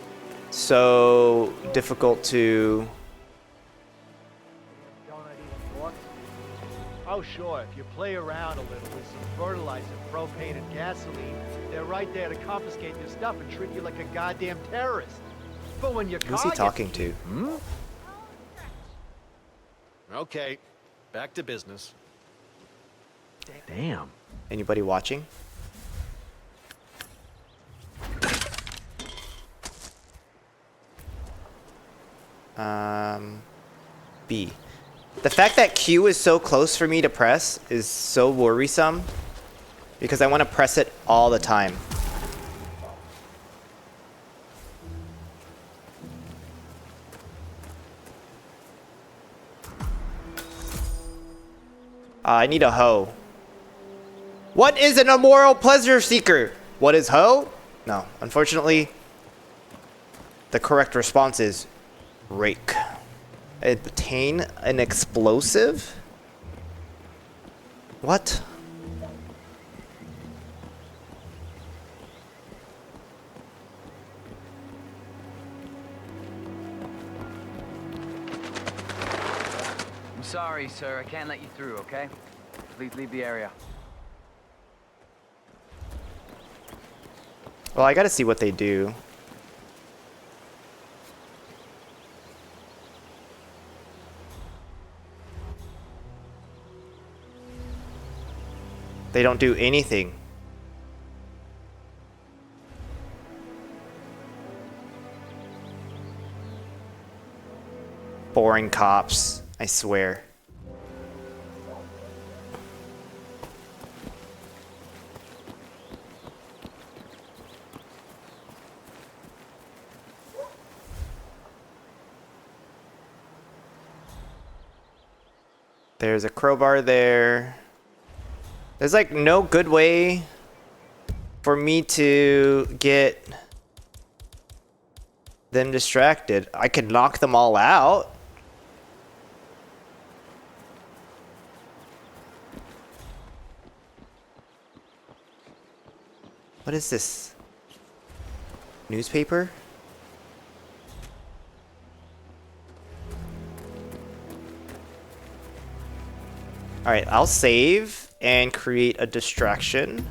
so difficult to... Oh, sure, if you play around a little with some fertilizer, propane, and gasoline, they're right there to confiscate your stuff and treat you like a goddamn terrorist. But when your Who's car he talking to? Okay, back to business. Damn. Anybody watching? B. The fact that Q is so close for me to press is so worrisome because I want to press it all the time. I need a hoe. What is an immoral pleasure seeker? What is hoe? No, unfortunately, the correct response is rake. Obtain an explosive? What? I'm sorry, sir. I can't let you through, okay? Please leave the area. Well, I gotta see what they do. They don't do anything. Boring cops, I swear. There's a crowbar there. There's like no good way for me to get them distracted. I could knock them all out. What is this? Newspaper? All right, I'll save and create a distraction.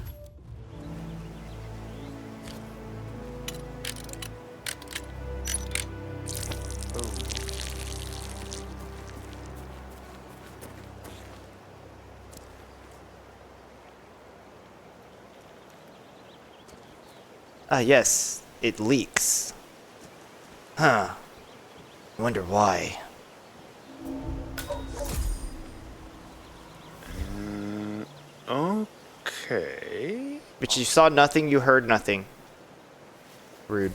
Yes, it leaks. Huh. I wonder why. Okay. But you saw nothing, you heard nothing. Rude.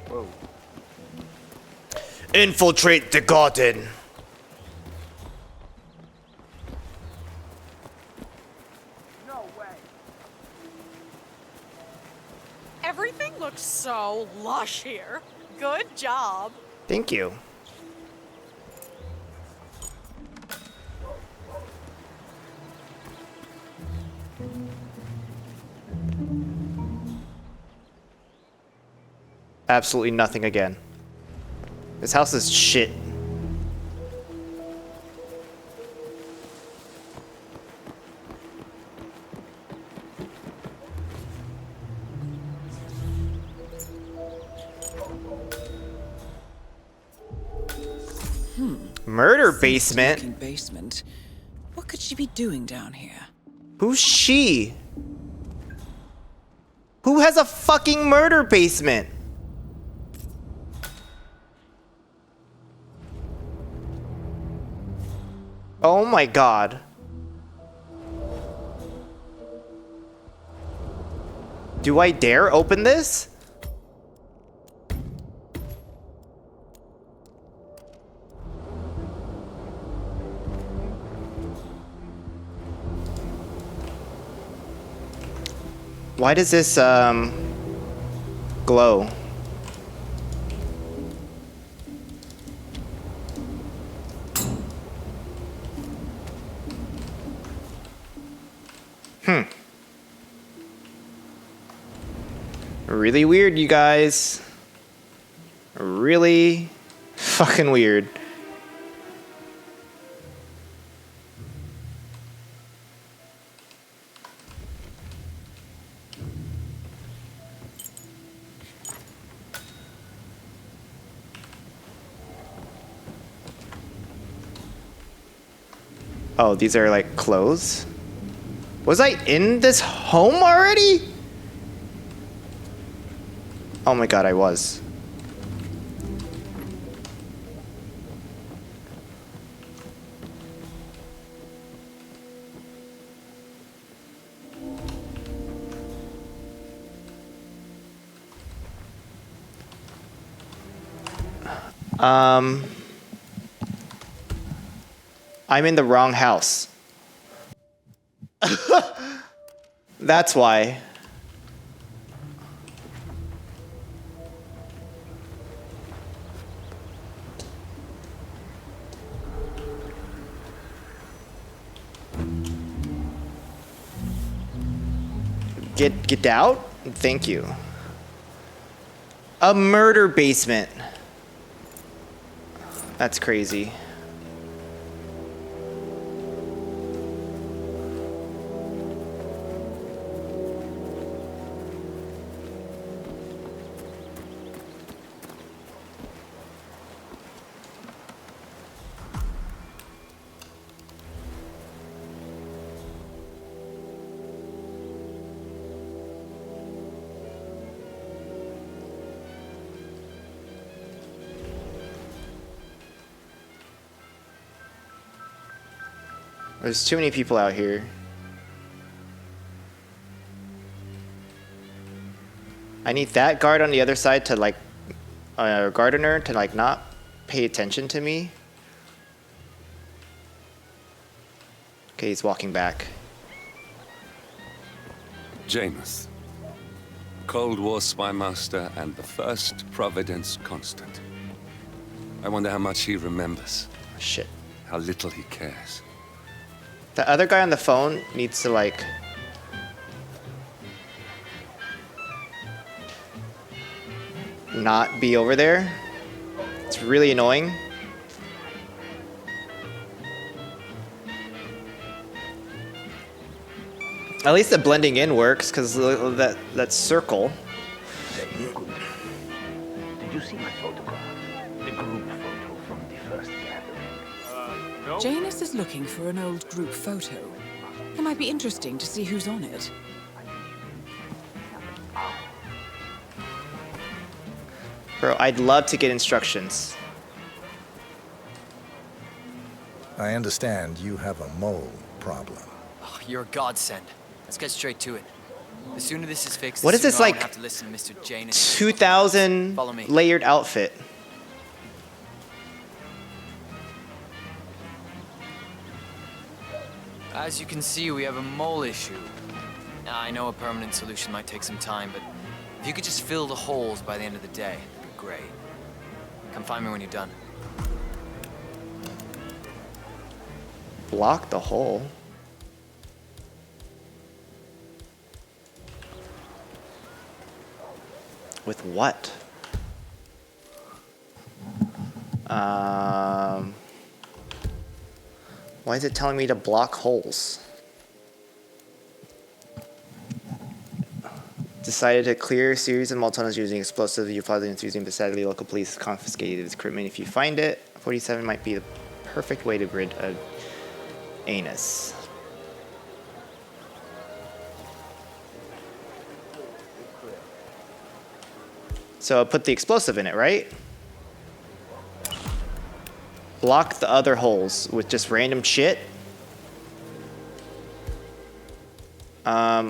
Whoa. Infiltrate the garden. No way. Everything looks so lush here. Good job. Thank you. Absolutely nothing again. This house is shit. Murder basement? Basement. What could she be doing down here? Who's she? Who has a fucking murder basement? Oh my god. Do I dare open this? Why does this glow? Really weird, you guys. really fucking weird. Oh, these are like clothes? Was I in this home already? Oh my god, I was. I'm in the wrong house. That's why. Get out? Thank you. A murder basement. That's crazy. There's too many people out here. I need that guard on the other side to like, gardener to like not pay attention to me. Okay, he's walking back. Janus, Cold War spy master and the first Providence constant. I wonder how much he remembers. Shit. How little he cares. The other guy on the phone needs to like... not be over there. It's really annoying. At least the blending in works, because that circle. Did you see my photograph? The group photo from the first gathering. No. Janus is looking for an old group photo. It might be interesting to see who's on it. Bro, I'd love to get instructions. I understand you have a mole problem. Oh, you're a godsend. Let's get straight to it. The sooner this is fixed, What the is this, sooner I like, won't have to listen to Mr. Janus. 2,000 Follow me. layered outfit. As you can see, we have a mole issue. Now, I know a permanent solution might take some time, but if you could just fill the holes by the end of the day, that'd be great. Come find me when you're done. Block the hole. With what? Why is it telling me to block holes? Decided to clear a series of multi-tunnels using explosives. You filed against using, but sadly local police confiscated its equipment. If you find it, 47 might be the perfect way to rid of anus. So I'll put the explosive in it, right? Block the other holes with just random shit.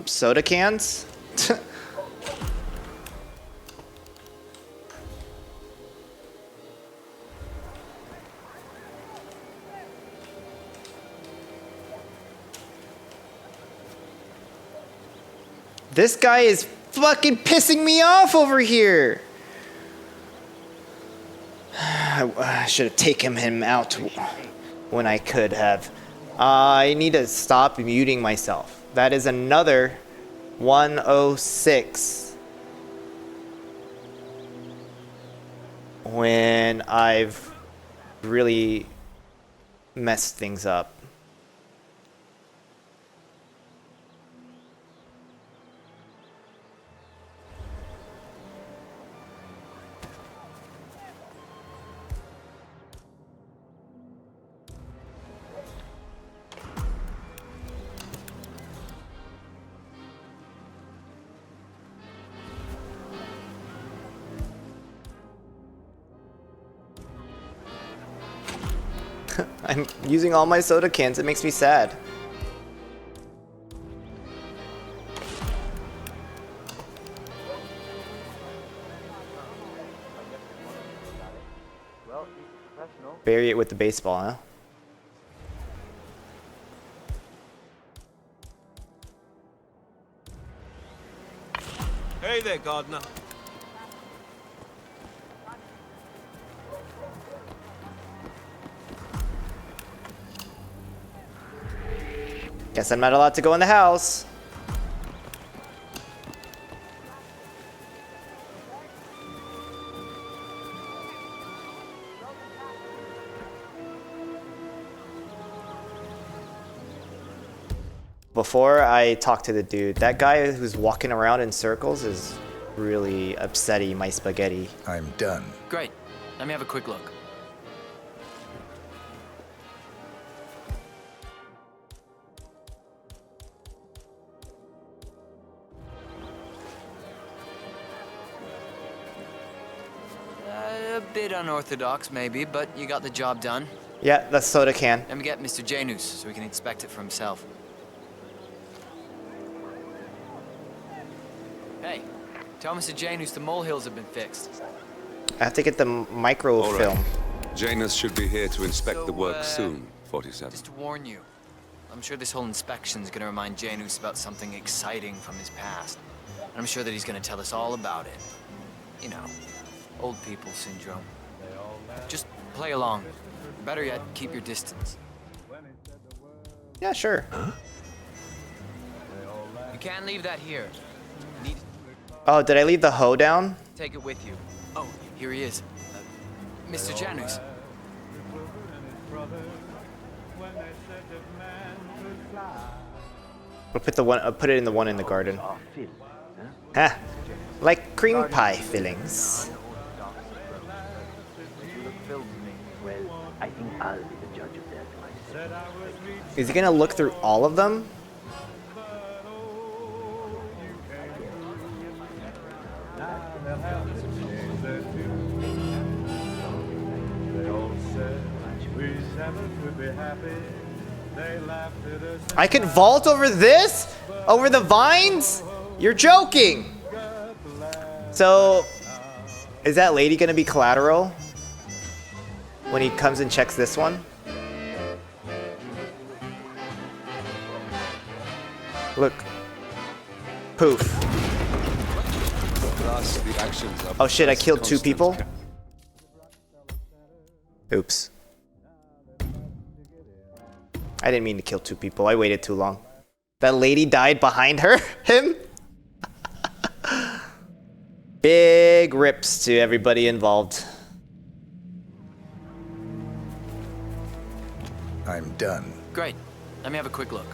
Soda cans? This guy is fucking pissing me off over here. I should have taken him out when I could have. I need to stop muting myself. That is another 106. when I've really messed things up. I'm using all my soda cans. It makes me sad. Well, he's professional. Bury it with the baseball, huh? Hey there, gardener. Guess I'm not allowed to go in the house. Before I talk to the dude, that guy who's walking around in circles is really upsetting my spaghetti. I'm done. Great. Let me have a quick look. A bit unorthodox, maybe, but you got the job done. Yeah, that's soda can. Let me get Mr. Janus so he can inspect it for himself. Hey, tell Mr. Janus the molehills have been fixed. I have to get the microfilm. Janus should be here to inspect So, the work soon, 47. Just to warn you, I'm sure this whole inspection's gonna remind Janus about something exciting from his past. And I'm sure that he's gonna tell us all about it. You know, old people syndrome. Just play along. Better yet, keep your distance. Yeah, sure. You can't leave that here. Need Oh, did I leave the hoe down? take it with you. Oh, here he is. Mr. Janus. I'll put the one. I'll put it in the one in the garden. Ha! Like cream pie fillings. Well, I think I'll be the judge of that myself. Is he gonna look through all of them? I could vault over this? Over the vines? You're joking! So, is that lady gonna be collateral? When he comes and checks this one? Look. Poof. Thus, the actions of Oh shit, I killed two constant people? Oops. I didn't mean to kill two people. I waited too long. That lady died behind her? Him? Big rips to everybody involved. I'm done. Great. Let me have a quick look.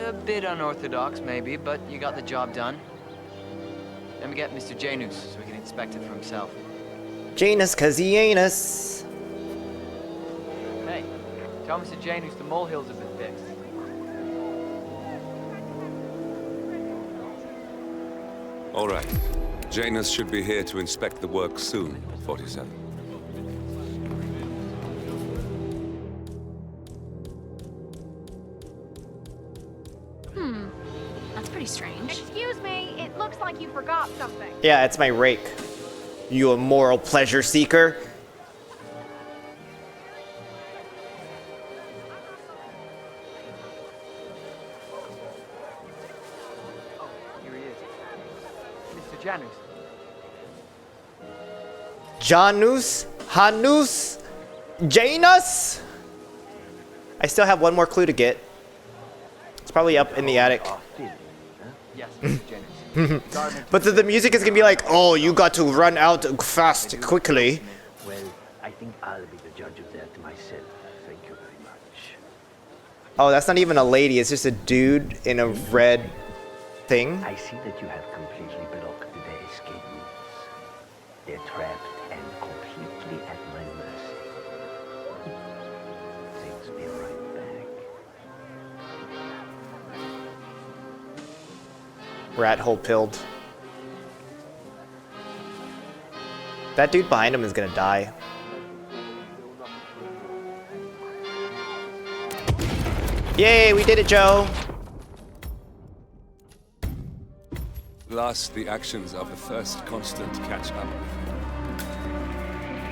A bit unorthodox, maybe, but you got the job done. Let me get Mr. Janus so he can inspect it for himself. Janus, cause he ain't us. Hey, tell Mr. Janus the molehills have been fixed. All right. Janus should be here to inspect the work soon, 47. That's pretty strange. Excuse me, it looks like you forgot something. Yeah, it's my rake. You immoral pleasure seeker. Here he is. Mr. Janus. Janus? Hanus? Janus? I still have one more clue to get. probably up in the attic. Yes, Janus. But the music is gonna be like, oh, you got to run out fast, quickly. Well, I think I'll be the judge of that myself. Thank you very much. Oh, that's not even a lady. It's just a dude in a red thing. I see that you have completely blocked their escape routes. They're trapped and completely at my mercy. Thanks, be right back. Rat hole pilled. That dude behind him is gonna die. Yay, we did it, Joe! Last, the actions of the first constant catch up.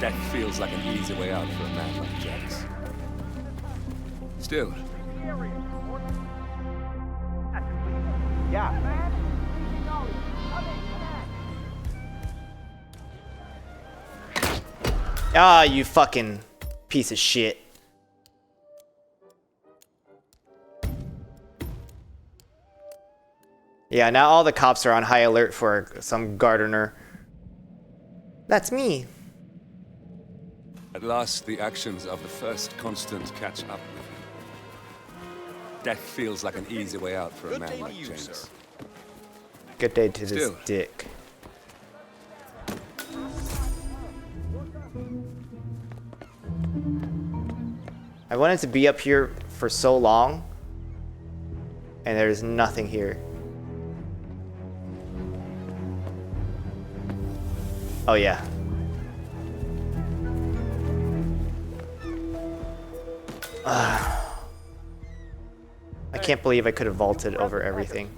Death feels like an easy way out for a man like Janus. Still. Yeah. Ah, you fucking piece of shit. Yeah, now all the cops are on high alert for some gardener. That's me. At last, the actions of the first constant catch up with him. Death feels like an easy way out for a man like Janus. Good day to this Still. dick. I wanted to be up here for so long, and there's nothing here. Oh yeah. I can't believe I could have vaulted over everything.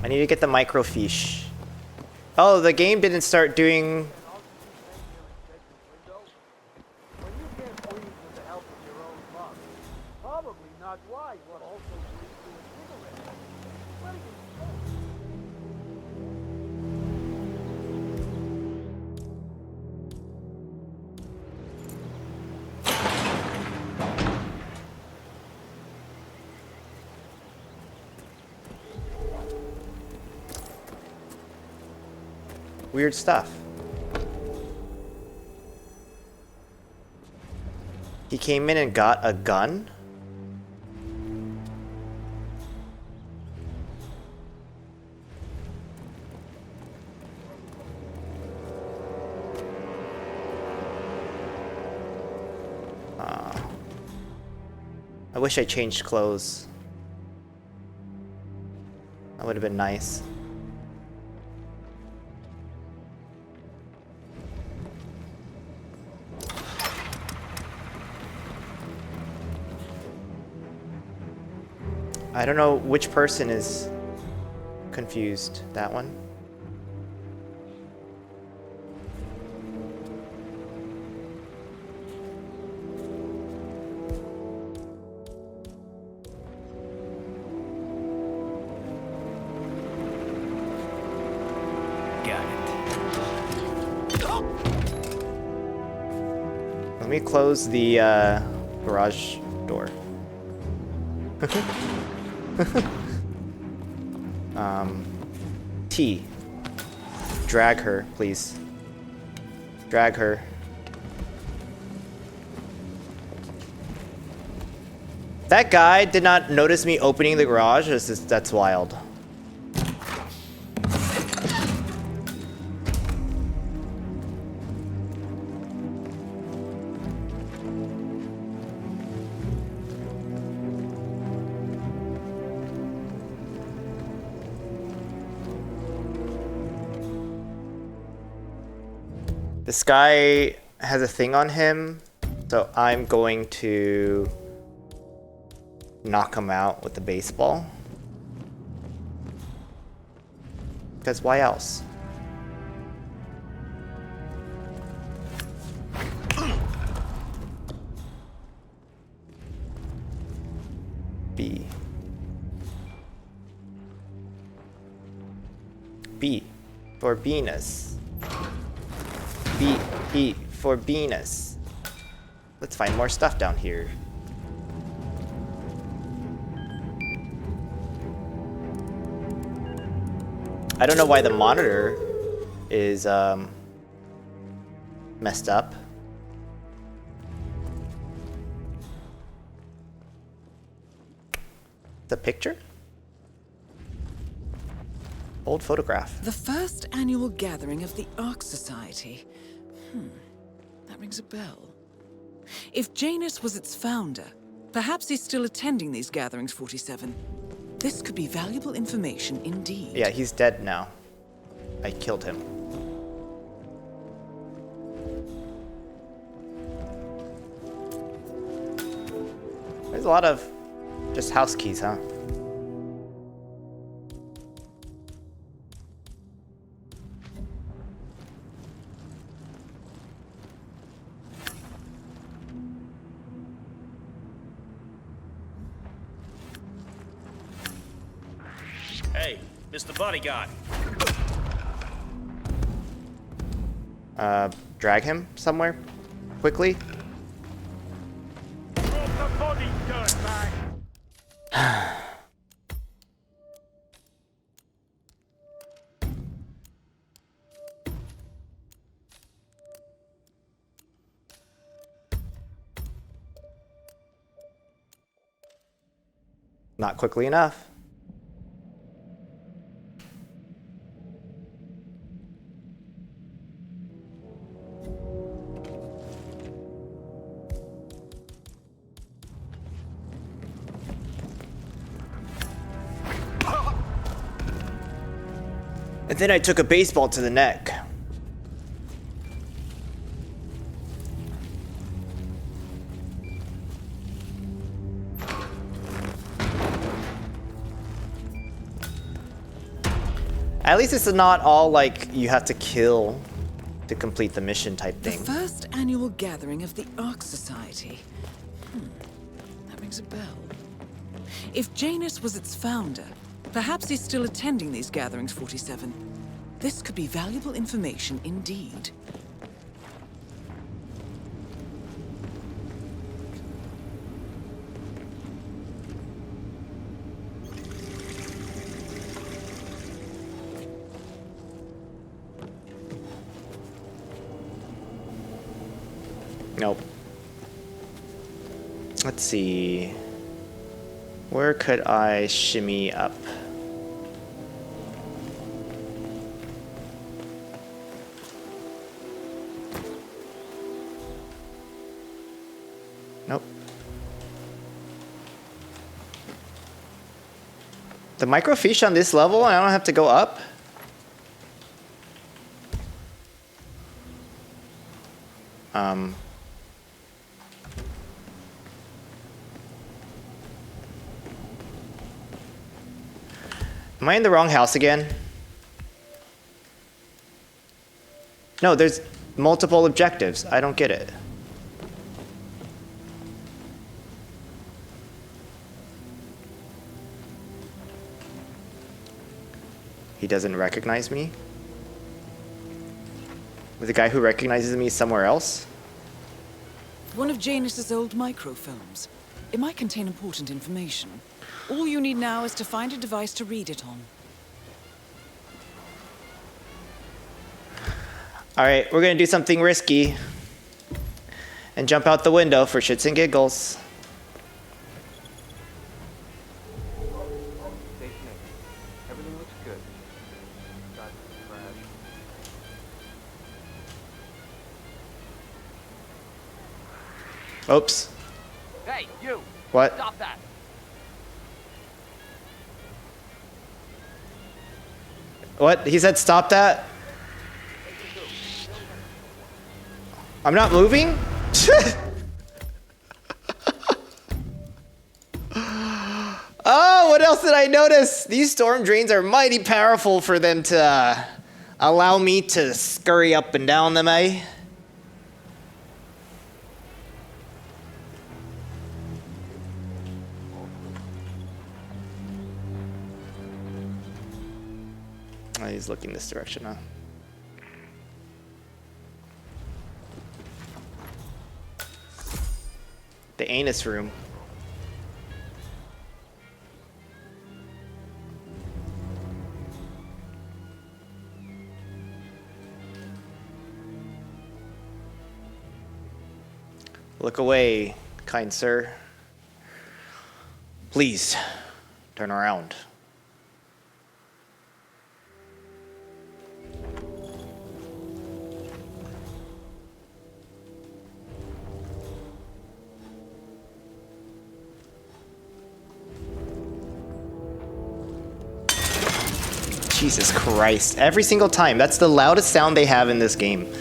I need to get the microfiche. Oh, the game didn't start doing... Weird stuff. He came in and got a gun? I wish I changed clothes. That would have been nice. I don't know which person is confused. That one? Got it. Let me close the garage door. T. Drag her, please. Drag her. That guy did not notice me opening the garage. That's wild. This guy has a thing on him, so I'm going to knock him out with the baseball. Because why else? B. For Venus. B for Venus. Let's find more stuff down here. I don't know why the monitor is messed up. The picture? Old photograph. The first annual gathering of the Ark Society. That rings a bell. If Janus was its founder, perhaps he's still attending these gatherings, 47. This could be valuable information indeed. Yeah, he's dead now. I killed him. There's a lot of just house keys, huh? Hey, Mr. Bodyguard. Drag him somewhere quickly. Not quickly enough. And then I took a baseball to the neck. At least it's not all like you have to kill to complete the mission type thing. The first annual gathering of the Ark Society. That rings a bell. If Janus was its founder, perhaps he's still attending these gatherings, 47. This could be valuable information indeed. Nope. Let's see. Where could I shimmy up? Nope. The microfiche on this level, I don't have to go up? Am I in the wrong house again? No, there's multiple objectives. I don't get it. He doesn't recognize me? The guy who recognizes me somewhere else? One of Janus's old microfilms. It might contain important information. All you need now is to find a device to read it on. All right, we're gonna do something risky and jump out the window for shits and giggles. Everything looks good. Besides the crash. Oops. Hey, you! What? Stop that! What? He said stop that? I'm not moving? Oh, what else did I notice? These storm drains are mighty powerful for them to allow me to scurry up and down them, eh? he's looking this direction, huh? The anus room. Look away, kind sir. Please, turn around. Jesus Christ. Every single time. That's the loudest sound they have in this game.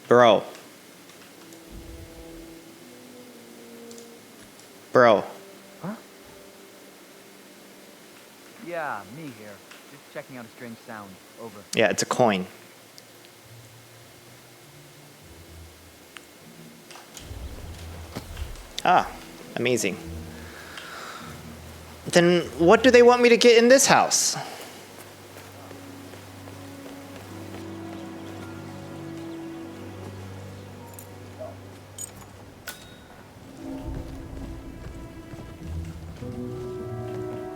Bro. Bro. Huh? Yeah, me here. Just checking out a strange sound. Over. Yeah, it's a coin. Ah, amazing. Then what do they want me to get in this house?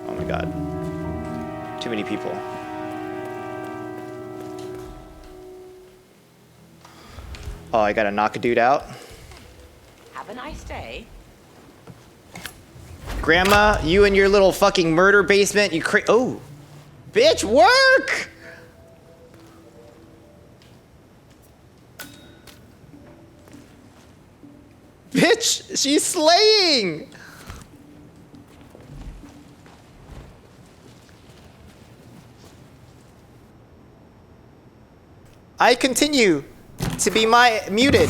Oh my god. Too many people. Oh, I gotta knock a dude out. Have a nice day. Grandma, you and your little fucking murder basement, you oh! Bitch, work! Bitch, she's slaying! I continue to be muted.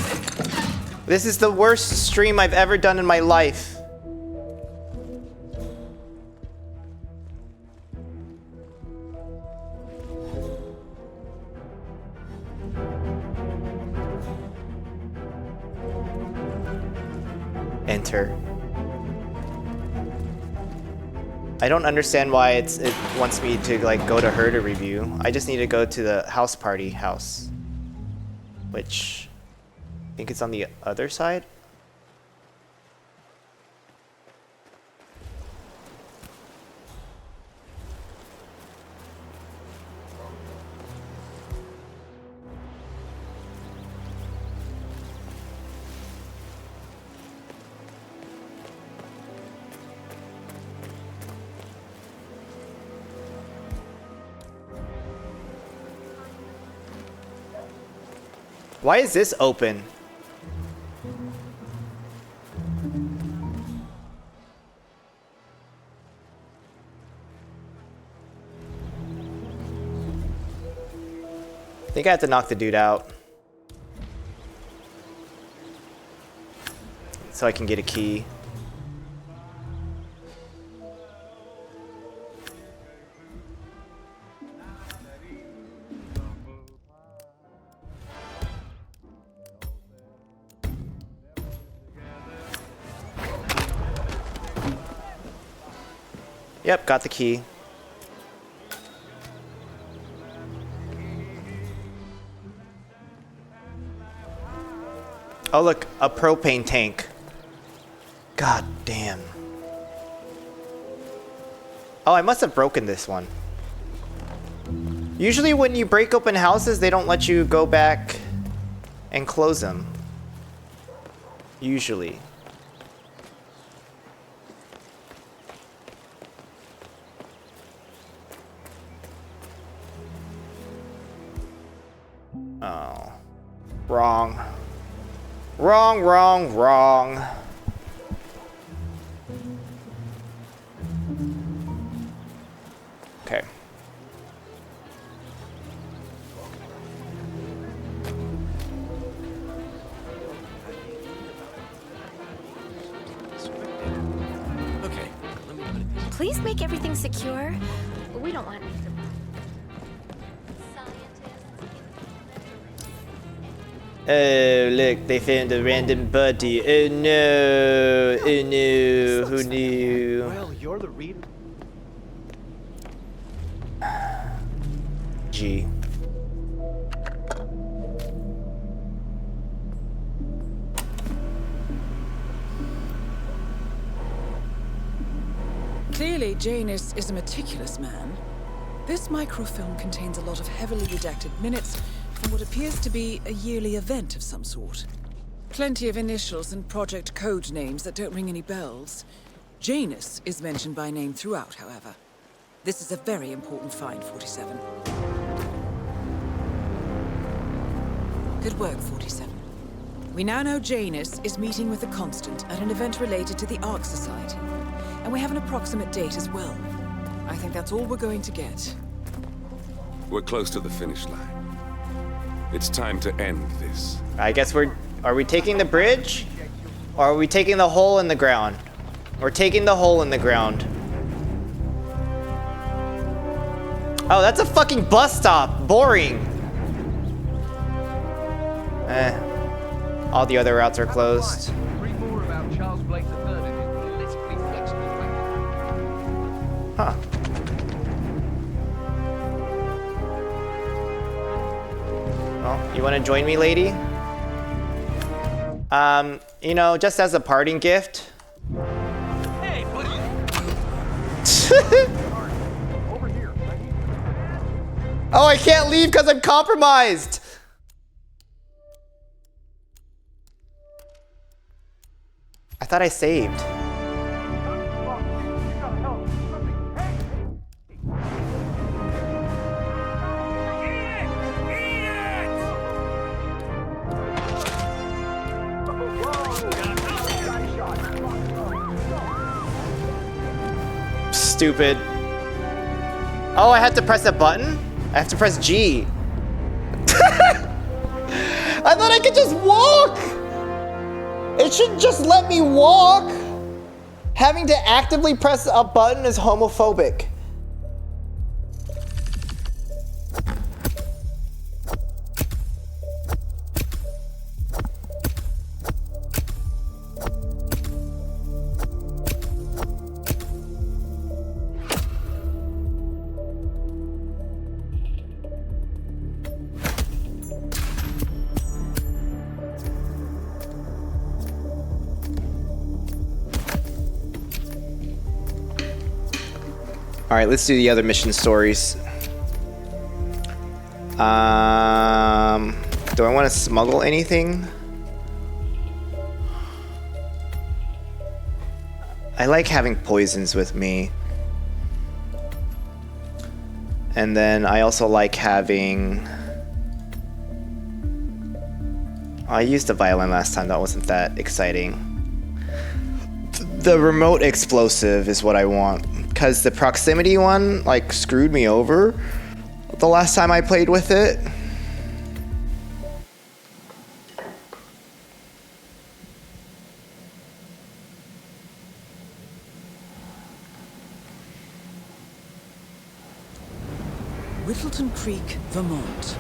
This is the worst stream I've ever done in my life. Enter. I don't understand why it wants me to like go to her to review. I just need to go to the house party house, which I think it's on the other side. Why is this open? I think I have to knock the dude out so I can get a key. Yep, got the key. Oh look, a propane tank. God damn. Oh, I must have broken this one. Usually when you break open houses, they don't let you go back and close them. Usually. Oh. Wrong. Wrong, wrong, wrong. Okay. please make everything secure? We don't want Oh, look, they found a random body. Oh no, oh no, who knew? Well, you're the reader. G. Clearly, Janus is a meticulous man. This microfilm contains a lot of heavily redacted minutes from what appears to be a yearly event of some sort. Plenty of initials and project code names that don't ring any bells. Janus is mentioned by name throughout, however. This is a very important find, 47. Good work, 47. We now know Janus is meeting with the Constant at an event related to the Ark Society. And we have an approximate date as well. I think that's all we're going to get. We're close to the finish line. It's time to end this. I guess are we taking the bridge? Or are we taking the hole in the ground? We're taking the hole in the ground. Oh, that's a fucking bus stop. Boring. All the other routes are closed. Read more about Charles Blake III and his politically flexible method. Huh. Well, you want to join me, lady? You know, just as a parting gift. Hey, buddy. Oh, I can't leave because I'm compromised. I thought I saved. Stupid. Oh, I had to press a button? I have to press G. I thought I could just walk. It should just let me walk. Having to actively press a button is homophobic. All right, let's do the other mission stories. Do I want to smuggle anything? I like having poisons with me. And then I also like having... I used the violin last time, that wasn't that exciting. The remote explosive is what I want. Because the proximity one, like, screwed me over the last time I played with it. Whittleton Creek, Vermont.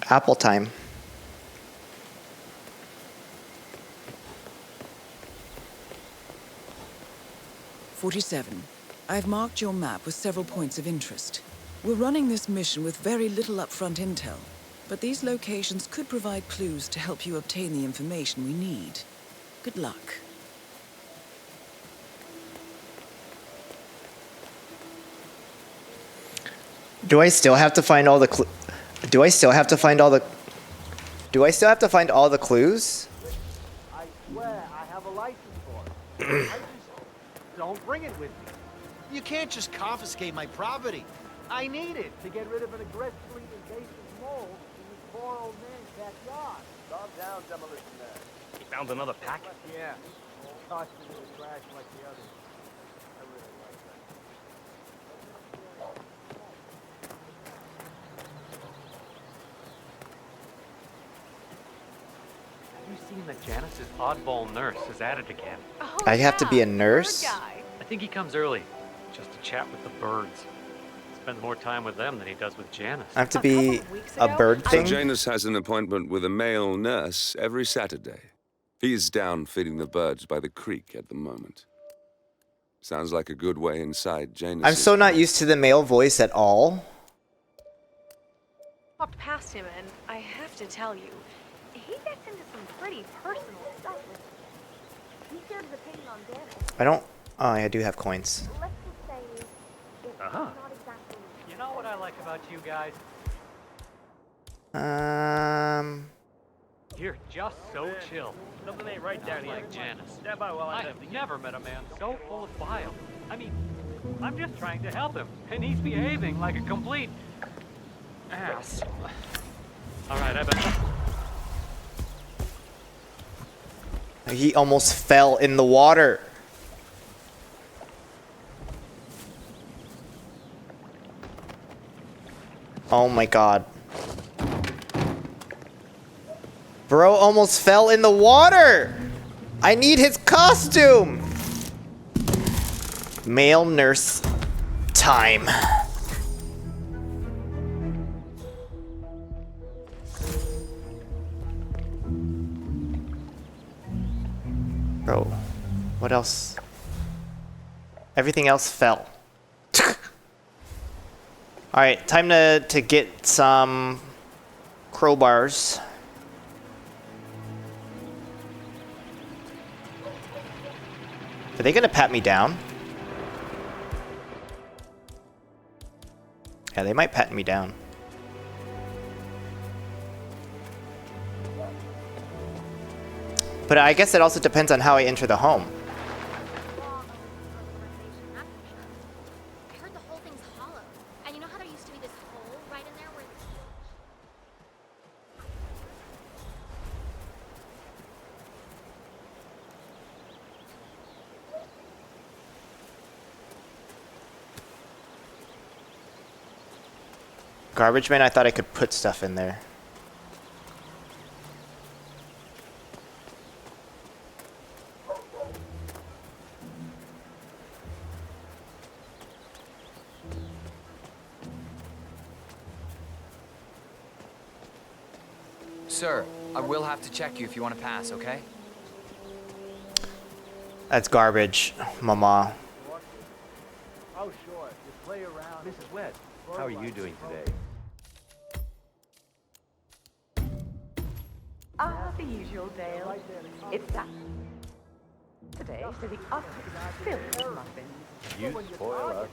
Apple time. "47. I've marked your map with several points of interest. We're running this mission with very little upfront intel, but these locations could provide clues to help you obtain the information we need. Good luck." Do I still have to find all the Do I still have to find all the clues? I swear I have a license for it. I just don't bring it with me. You can't just confiscate my property. I need it to get rid of an aggressively invasive mole in this poor old man's backyard. Calm down, Demolition Man. You found another pack? Yeah. Tossed into the trash like the others. I really like that. thinking that Janice's oddball nurse is at it again. Oh, I have to be a nurse? I think he comes early, just to chat with the birds. Spends more time with them than he does with Janice. I have to be a bird So thing? Janus has an appointment with a male nurse every Saturday. He's down feeding the birds by the creek at the moment. Sounds like a good way inside Janus. I'm so not used to the male voice at all. Walked past him, and I have to tell you, he gets into some pretty personal stuff with me. He shared his opinion on Dennis. I don't... Oh, I do have coins. Let's just say it's not exactly... You know what I like about you guys? You're just so chill. Something ain't right down here. Like Janice. Stand by while I I've never met a man so full of bile. I mean, I'm just trying to help him, and he's behaving like a complete ass. All right, I bet. He almost fell in the water. Oh my god. Bro almost fell in the water! I need his costume! Male nurse time. Bro, what else? Everything else fell. Alright, time to get some crowbars. Are they gonna pat me down? Yeah, they might pat me down. But I guess it also depends on how I enter the home. I heard the whole thing's hollow. And you know how there used to be this hole right in there where... Garbage man, I thought I could put stuff in there. Sir, I will have to check you if you want to pass, okay? That's garbage, mama. Oh, sure. Just play around. Mrs. West, how are you doing today? Ah, the usual, Dale. It's that today, so the oven is filled with muffins. You spoil us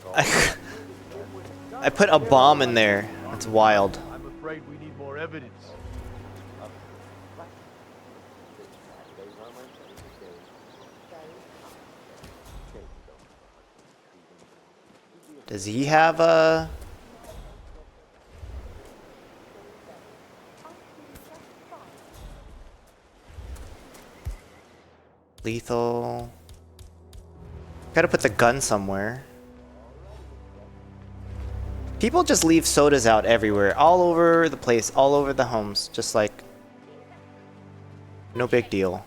all. I put a bomb in there. That's wild. I'm afraid we need more evidence. Does he have a... lethal? Gotta put the gun somewhere. People just leave sodas out everywhere, all over the place, all over the homes, just like no big deal.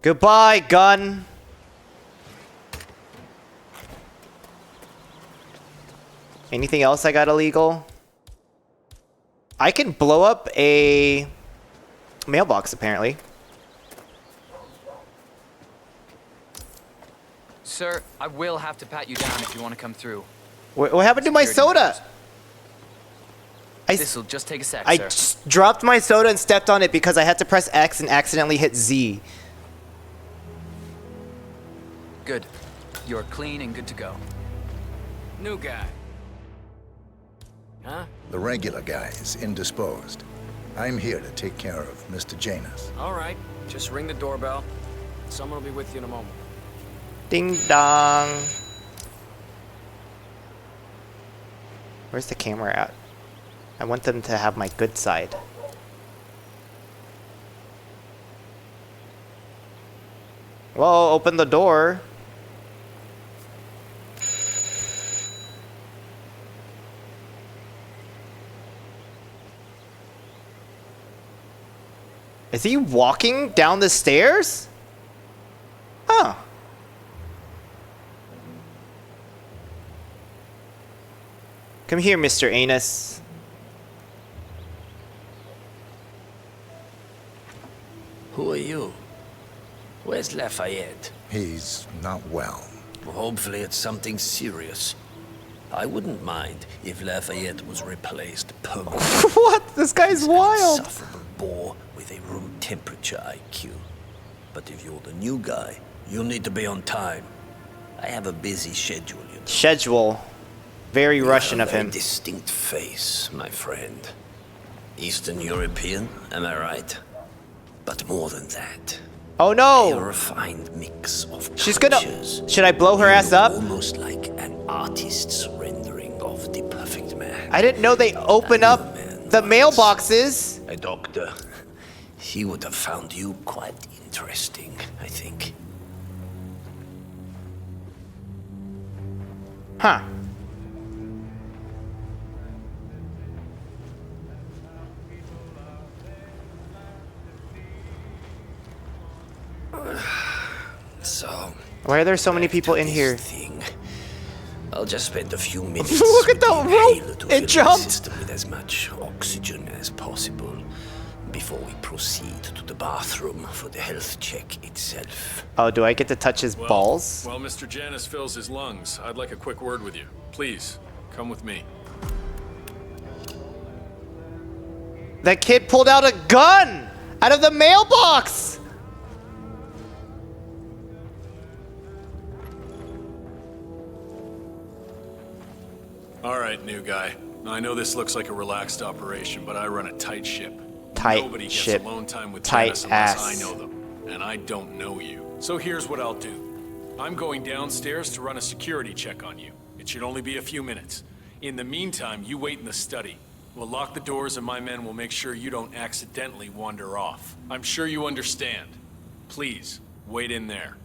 Goodbye, gun. Anything else I got illegal? I can blow up a mailbox, apparently. Sir, I will have to pat you down if you want to come through. What happened to my soda? This'll just take a sec, I sir. just dropped my soda and stepped on it because I had to press X and accidentally hit Z. Good. You're clean and good to go. New guy. Huh? The regular guy is indisposed. I'm here to take care of Mr. Janus. All right. Just ring the doorbell. Someone will be with you in a moment. Ding dong. Where's the camera at? I want them to have my good side. Whoa, open the door. Is he walking down the stairs? Huh. Come here, Mr. Anus. Who are you? Where's Lafayette? He's not well. Well, hopefully it's something serious. I wouldn't mind if Lafayette was replaced permanently. What? This guy's wild. Insufferable bore with a room temperature IQ. But if you're the new guy, you'll need to be on time. I have a busy schedule, you know. Schedule. Very Russian of him. A distinct face, my friend. Eastern European, am I right? But more than that. Oh no! A refined mix of She's gonna. cultures. Should I blow her ass up? Almost like an artist's rendering of the perfect man. I didn't know they open up the mailboxes. A doctor. He would have found you quite interesting, I think. Huh. So, why are there so many people in here? I'll just spend a few minutes. Look at the rope! It jumped! System with as much oxygen as possible before we proceed to the bathroom for the health check itself. Oh, do I get to touch his balls? While Mr. Janus fills his lungs, I'd like a quick word with you. Please, come with me. That kid pulled out a gun out of the mailbox! All right, new guy. I know this looks like a relaxed operation, but I run a tight ship. Tight Nobody ship. gets alone time with Tight Janus unless I ass. know them, and I don't know you. So here's what I'll do. I'm going downstairs to run a security check on you. It should only be a few minutes. In the meantime, you wait in the study. We'll lock the doors and my men will make sure you don't accidentally wander off. I'm sure you understand. Please, wait in there.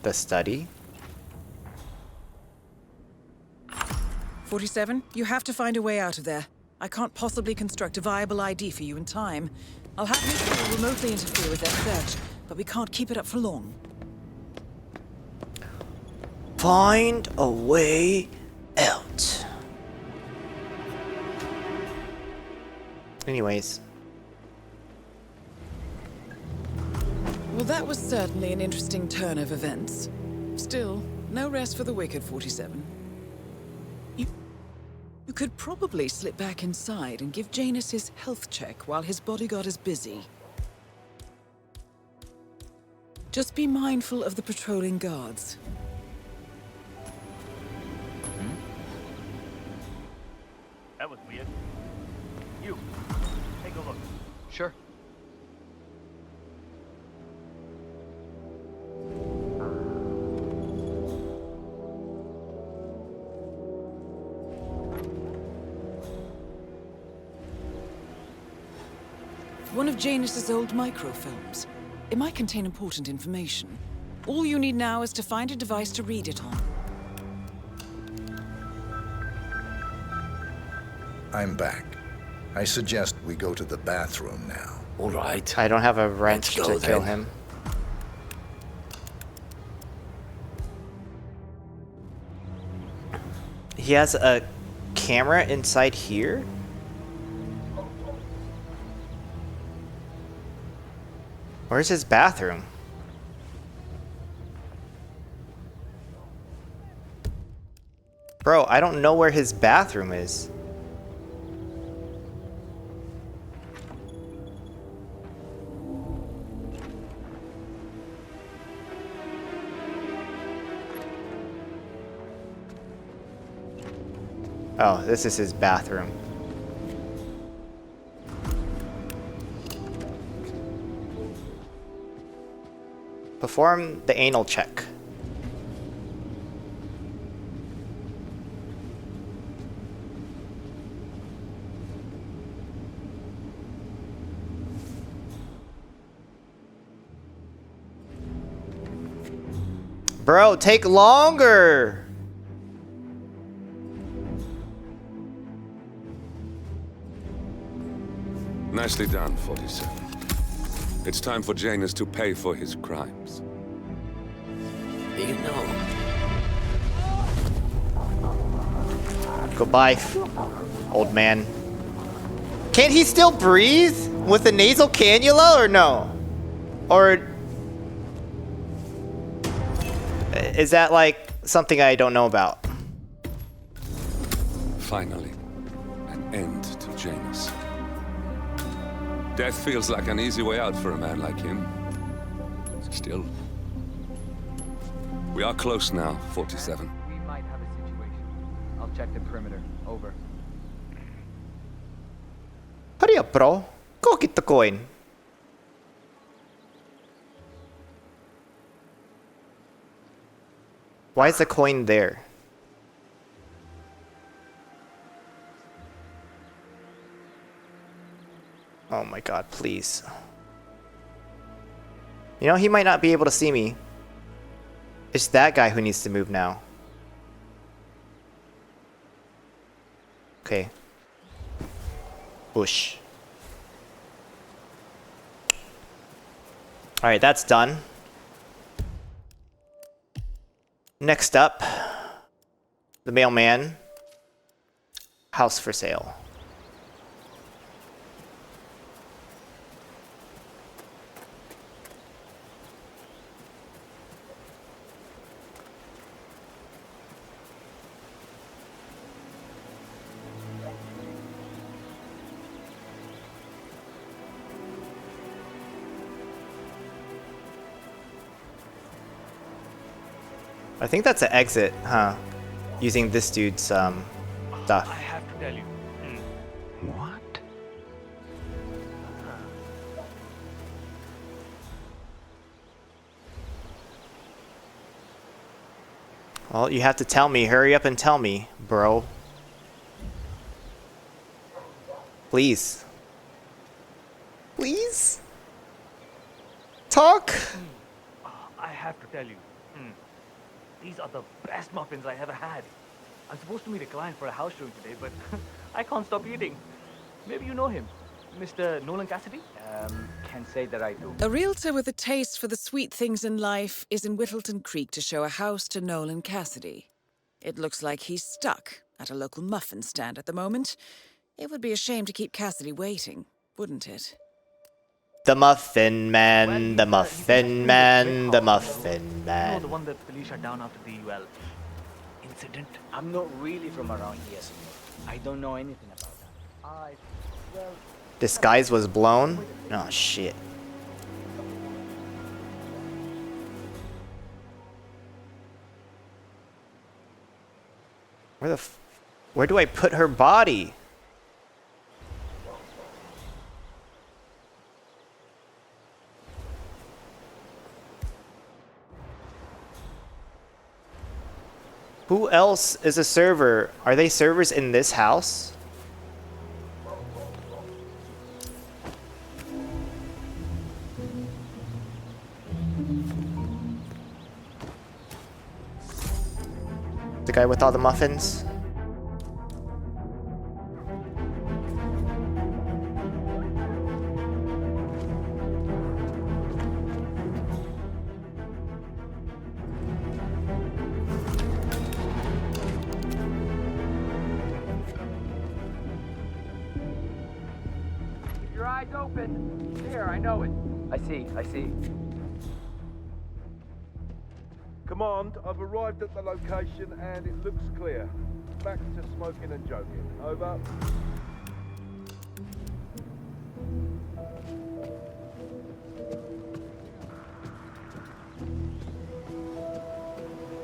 The study? 47, you have to find a way out of there. I can't possibly construct a viable ID for you in time. I'll have Mr. remotely interfere with their search, but we can't keep it up for long. Find a way out. Anyways. Well, that was certainly an interesting turn of events. Still, no rest for the wicked, 47. You could probably slip back inside and give Janus his health check while his bodyguard is busy. Just be mindful of the patrolling guards. That was weird. You, take a look. Sure. One of Janus's old microfilms. It might contain important information. All you need now is to find a device to read it on. I'm back. I suggest we go to the bathroom now. All right. I don't have a wrench to kill then. him. He has a camera inside here? Where's his bathroom? Bro, I don't know where his bathroom is. Oh, this is his bathroom. Perform the anal check. Bro, take longer. Nicely done, 47. It's time for Janus to pay for his crimes. You know, Goodbye, old man. Can't he still breathe with a nasal cannula or no? Or is that like something I don't know about? Finally, an end to Janus. Death feels like an easy way out for a man like him. Still, we are close now, 47. We might have a situation. I'll check the perimeter. Over. Hurry up, bro. Go get the coin. Why is the coin there? Oh my god, please. You know, he might not be able to see me. It's that guy who needs to move now. Okay. Whoosh. Alright, that's done. Next up, the mailman. House for sale. I think that's an exit, huh? Using this dude's stuff. I have to tell you. What? Well, you have to tell me. Hurry up and tell me, bro. Please. Please? Talk? I have to tell you. These are the best muffins I ever had. I'm supposed to meet a client for a house showing today, but I can't stop eating. Maybe you know him. Mr. Nolan Cassidy? Can't say that I do. A realtor with a taste for the sweet things in life is in Whittleton Creek to show a house to Nolan Cassidy. It looks like he's stuck at a local muffin stand at the moment. It would be a shame to keep Cassidy waiting, wouldn't it? The Muffin Man, the Muffin Man, the Muffin You know Man. the one that police shut down after the, well, incident? I'm not really from around here, senor. I don't know anything about that. Well, Disguise was blown? Oh, shit. Where do I put her body? Who else is a server? Are they servers in this house? The guy with all the muffins? keep your eyes open. Here, I know it. I see. Command, I've arrived at the location and it looks clear. Back to smoking and joking. Over.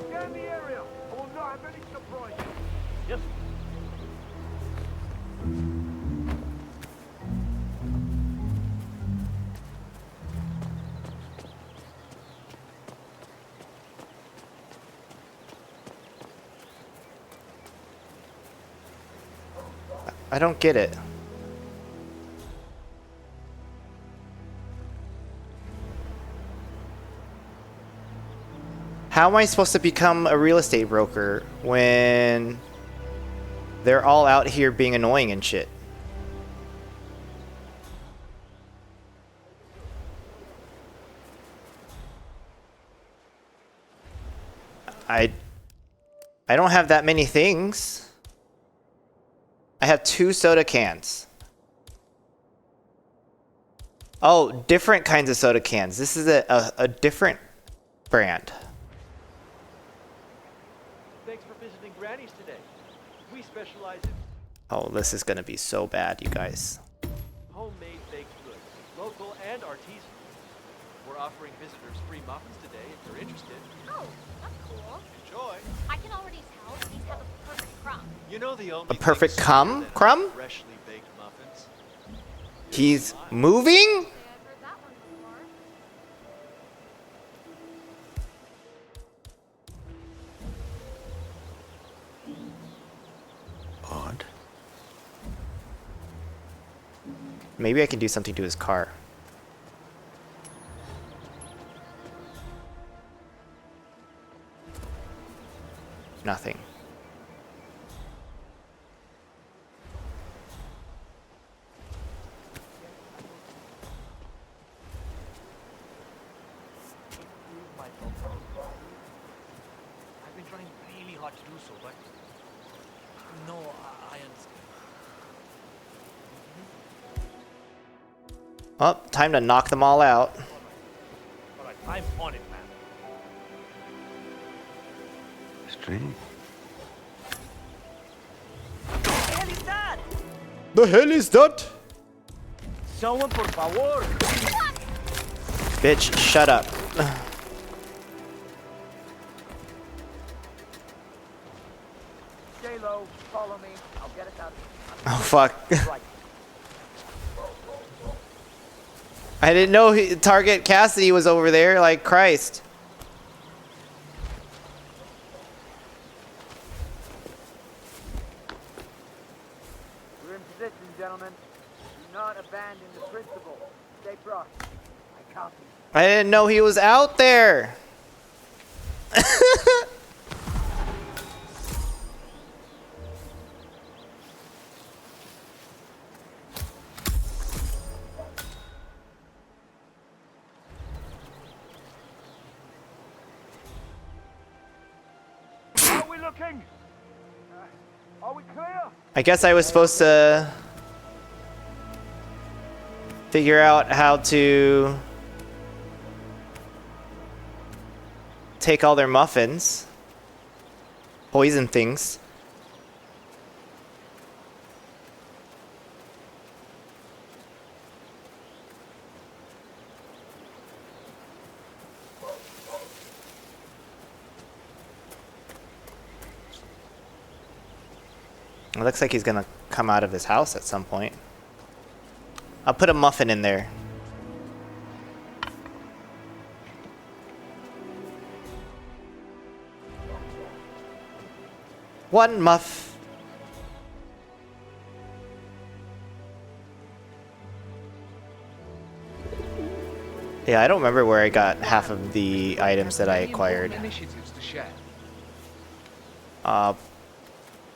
Scan the area. I will not have any surprises. Yes. I don't get it. How am I supposed to become a real estate broker when they're all out here being annoying and shit? I don't have that many things. I have 2 soda cans. Oh, different kinds of soda cans. This is a different brand. Thanks for visiting Granny's today. We specialize in Oh, this is gonna be so bad, you guys. homemade baked goods, local and artisanal. We're offering visitors free muffins today if you're interested. Oh, that's cool. Enjoy. I can already tell these have a perfect crumb. You know the only A perfect thing crumb? Crumb? freshly baked muffins. He's moving? Odd. Maybe I can do something to his car. Nothing. I've been trying really hard to do so, but no, I understand. Oh, time to knock them all out. All right, I'm on it, man. Strange. What the hell is that? The hell is that? Someone, por favor. Bitch, shut up. Stay low, follow me. I'll get us out. Oh, fuck. I didn't know Target Cassidy was over there, like Christ. We're in position, gentlemen. Do not abandon the principle. Stay frosty. I copy. I didn't know he was out there. How are we looking? Are we clear? I guess I was supposed to figure out how to take all their muffins, poison things. It looks like he's gonna come out of his house at some point. I'll put a muffin in there. One muff. Yeah, I don't remember where I got half of the items that I acquired. Initiatives to share.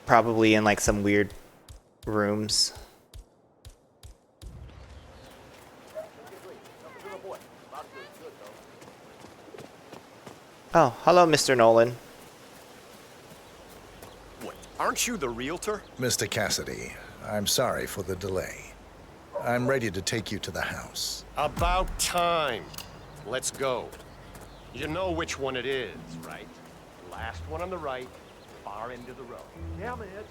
Probably in like some weird rooms. Oh, hello, Mr. Nolan. What? Aren't you the realtor? Mr. Cassidy, I'm sorry for the delay. I'm ready to take you to the house. About time. Let's go. You know which one it is, right? Last one on the right, far end of the road. Damn it.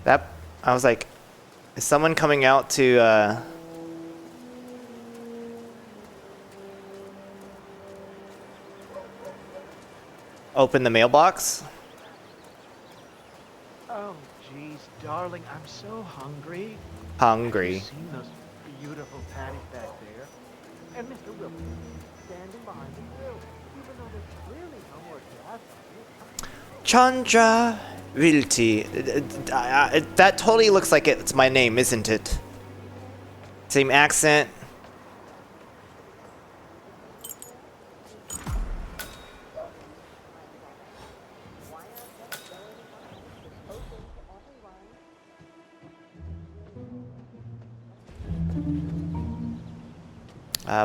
That, I was like, is someone coming out to, open the mailbox? Oh, jeez, darling, I'm so hungry. Hungry. Have you seen those beautiful patties back there? And Mr. Wilson standing behind the grill, even though there's clearly no more gas on it. Chandra Vilti. That totally looks like it's my name, isn't it? Same accent.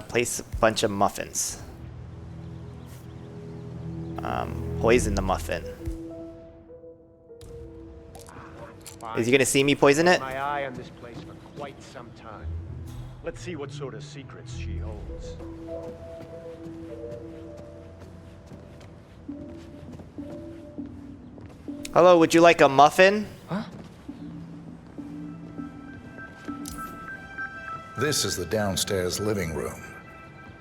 Place a bunch of muffins. Poison the muffin. Is he gonna see me poison it? My eye on this place for quite some time. Let's see what sort of secrets she holds. Hello, would you like a muffin? Huh? This is the downstairs living room.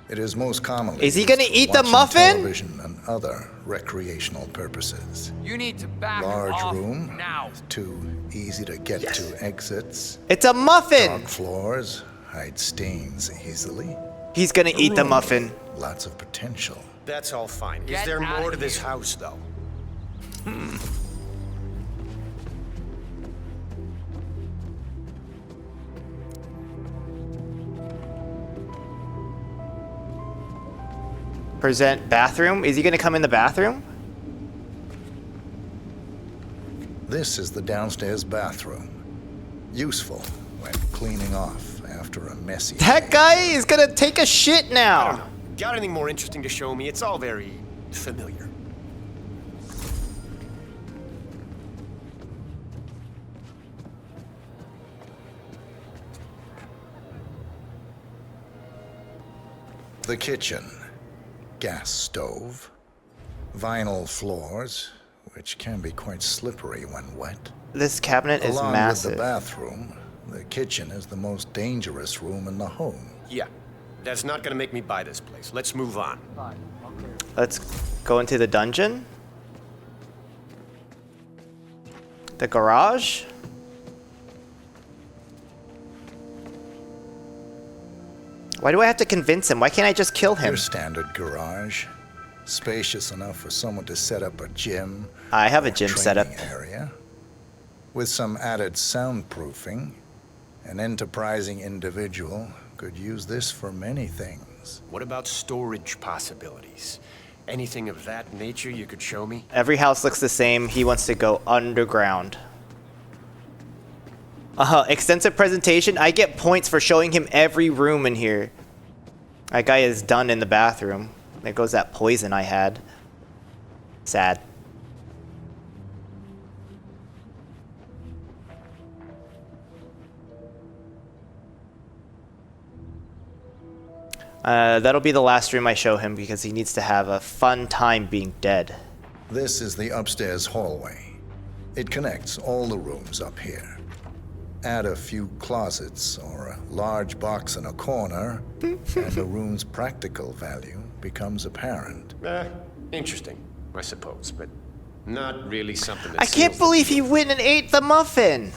It is most commonly Is he used gonna for eat the watching muffin? television and other recreational purposes. You need to back Large off room, now. with 2 easy to get to exits. It's a muffin! Dark floors, hide stains easily. He's gonna eat the muffin. Lots of potential. That's all fine. Get Is there out more of to this here. house, though? Present bathroom? Is he gonna come in the bathroom? This is the downstairs bathroom. Useful when cleaning off after a messy That guy is gonna take a shit now. Got anything more interesting to show me? It's all very familiar. The kitchen. Gas stove. Vinyl floors, which can be quite slippery when wet. This cabinet is Along massive. with the bathroom, the kitchen is the most dangerous room in the home. Yeah, that's not gonna make me buy this place. Let's move on. Let's go into the dungeon. The garage. Why do I have to convince him? Why can't I just kill him? Your standard garage. Spacious enough for someone to set up a gym. I have a or gym set up. training area. With some added soundproofing, an enterprising individual could use this for many things. What about storage possibilities? Anything of that nature you could show me? Every house looks the same. He wants to go underground. Extensive presentation. I get points for showing him every room in here. That guy is done in the bathroom. There goes that poison I had. Sad. That'll be the last room I show him because he needs to have a fun time being dead. This is the upstairs hallway. It connects all the rooms up here. Add a few closets or a large box in a corner, and the room's practical value becomes apparent. Interesting, I suppose, but not really something that I can't seals the believe he went and ate the muffin.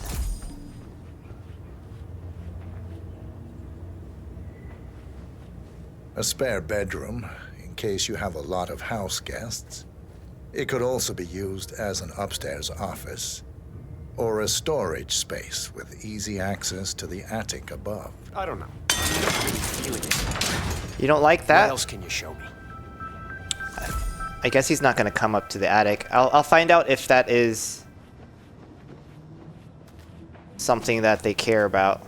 A spare bedroom, in case you have a lot of house guests. It could also be used as an upstairs office, or a storage space with easy access to the attic above. I don't know. I'm not really feeling it. You don't like that? What else can you show me? I guess he's not going to come up to the attic. I'll find out if that is something that they care about.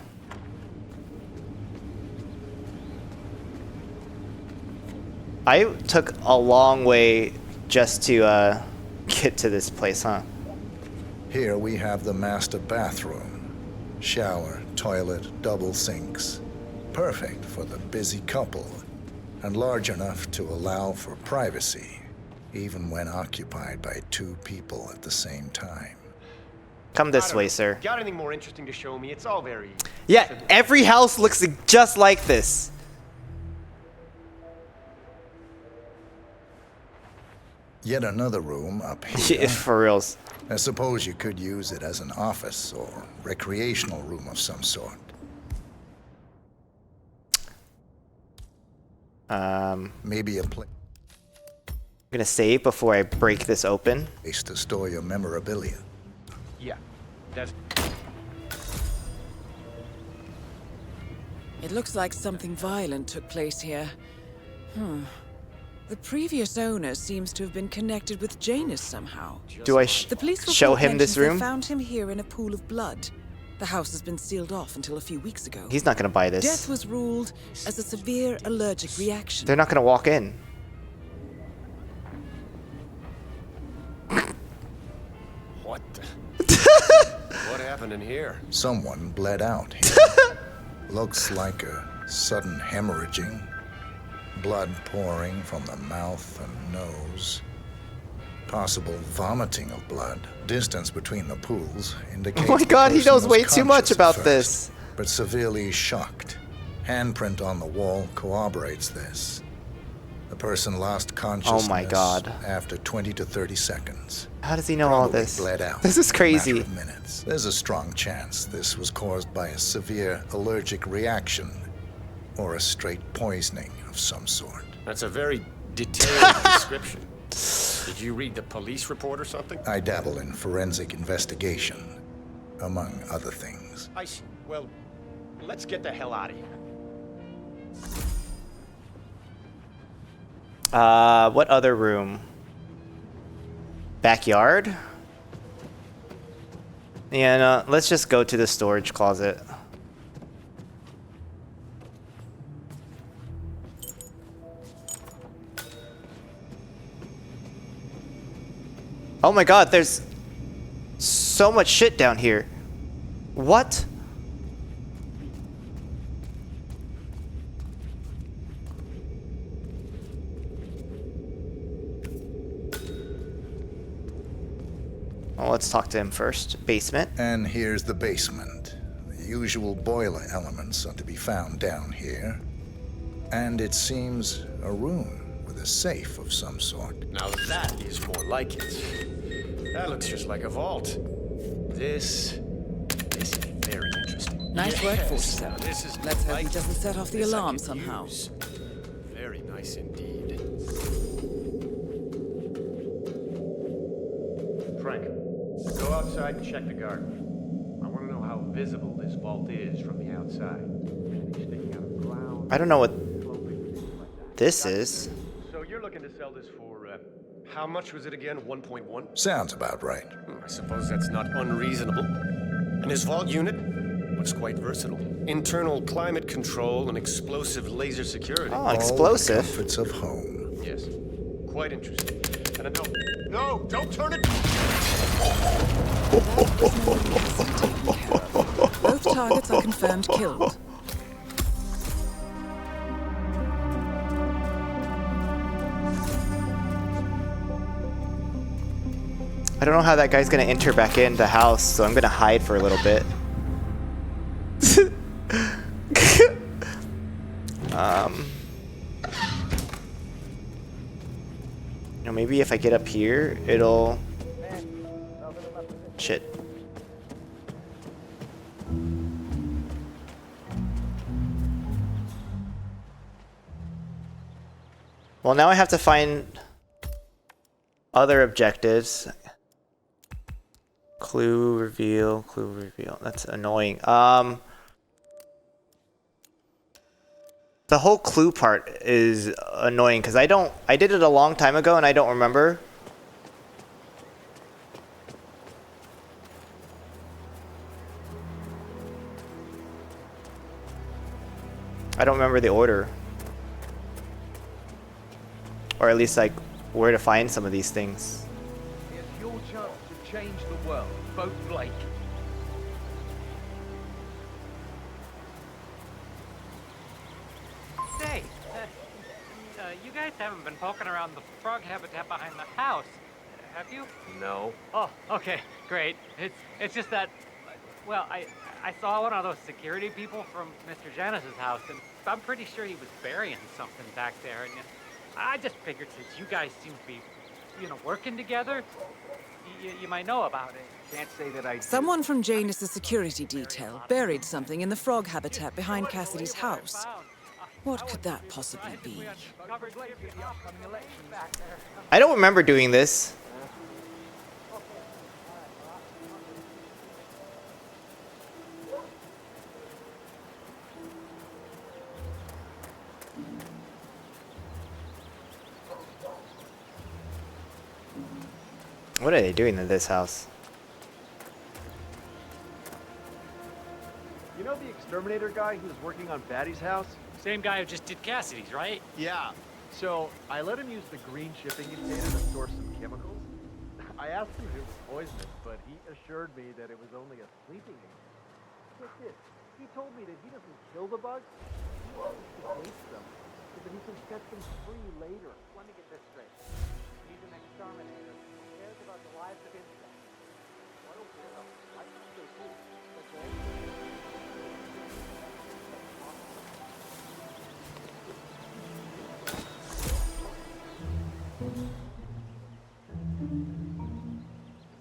I took a long way just to get to this place, huh? Here we have the master bathroom. Shower, toilet, double sinks. Perfect for the busy couple, and large enough to allow for privacy, even when occupied by 2 people at the same time. Come this way, sir. Got anything more interesting to show me? It's all very... Yeah, every house looks just like this. Yet another room up here. For reals. I suppose you could use it as an office or recreational room of some sort. Maybe a place I'm gonna save before I break this open. to store your memorabilia. Yeah, that's... It looks like something violent took place here. The previous owner seems to have been connected with Janus somehow. Do I The police show report him this mentions they room? found him here in a pool of blood. The house has been sealed off until a few weeks ago. He's not gonna buy this. Death was ruled as a severe allergic reaction. They're not gonna walk in. What happened in here? Someone bled out here. Looks like a sudden hemorrhaging. Blood pouring from the mouth and nose. Possible vomiting of blood. Distance between the pools indicates. Oh my god, he the person knows was way too much conscious at about first, this. But severely shocked. Handprint on the wall corroborates this. The person lost consciousness Oh my god. after 20 to 30 seconds. How does he know all Probably this? bled out This is in a crazy. matter of minutes. There's a strong chance this was caused by a severe allergic reaction or a straight poisoning of some sort. That's a very detailed description. Did you read the police report or something? I dabble in forensic investigation, among other things. I see. Well, let's get the hell out of here. What other room? Backyard? Yeah, no, let's just go to the storage closet. Oh my god, there's so much shit down here. What? Well, let's talk to him first. Basement. And here's the basement. The usual boiler elements are to be found down here. And it seems a room with a safe of some sort. Now that is more like it. That looks just like a vault. This is very interesting. Nice work, Yes, 47. now this is Let's hope like he doesn't set off the this I alarm can somehow. use. Very nice indeed. Frank, go outside and check the garden. I want to know how visible this vault is from the outside. Sticking out of the ground. I don't know what this is. So you're looking to sell this for, how much was it again? 1.1? Sounds about right. I suppose that's not unreasonable. And his vault unit looks quite versatile. Internal climate control and explosive laser security. Oh, All the explosive. comforts of home. Yes, quite interesting. And no, don't turn it! Both targets are confirmed killed. I don't know how that guy's gonna enter back in the house, so I'm gonna hide for a little bit. You know, maybe if I get up here, it'll... Shit. Well, now I have to find other objectives. Clue reveal, clue reveal. That's annoying. The whole clue part is annoying because I did it a long time ago and I don't remember. I don't remember the order. Or at least like where to find some of these things. Here's your chance to change the world. Vote Blake. Say, you guys haven't been poking around the frog habitat behind the house, have you? No. Oh, okay, great. It's just that, well, I saw one of those security people from Mr. Janice's house, and I'm pretty sure he was burying something back there, and I just figured since you guys seem to be, you know, working together, you might know about it. Can't say that I do. Someone from Janus' security detail buried something in the frog habitat behind Cassidy's house. What could that possibly be? I don't remember doing this. What are they doing in this house? You know the exterminator guy who was working on Batty's house? Same guy who just did Cassidy's, right? Yeah. So I let him use the green shipping container to store some chemicals. I I asked him if it was poisonous, but he assured me that it was only a sleeping agent. Get this. He told me that he doesn't kill the bugs. He only sedates them, so that he can set them free later. Let me get this straight. He's an exterminator. Who cares about the lives of insects? I don't care. I think so too. Okay?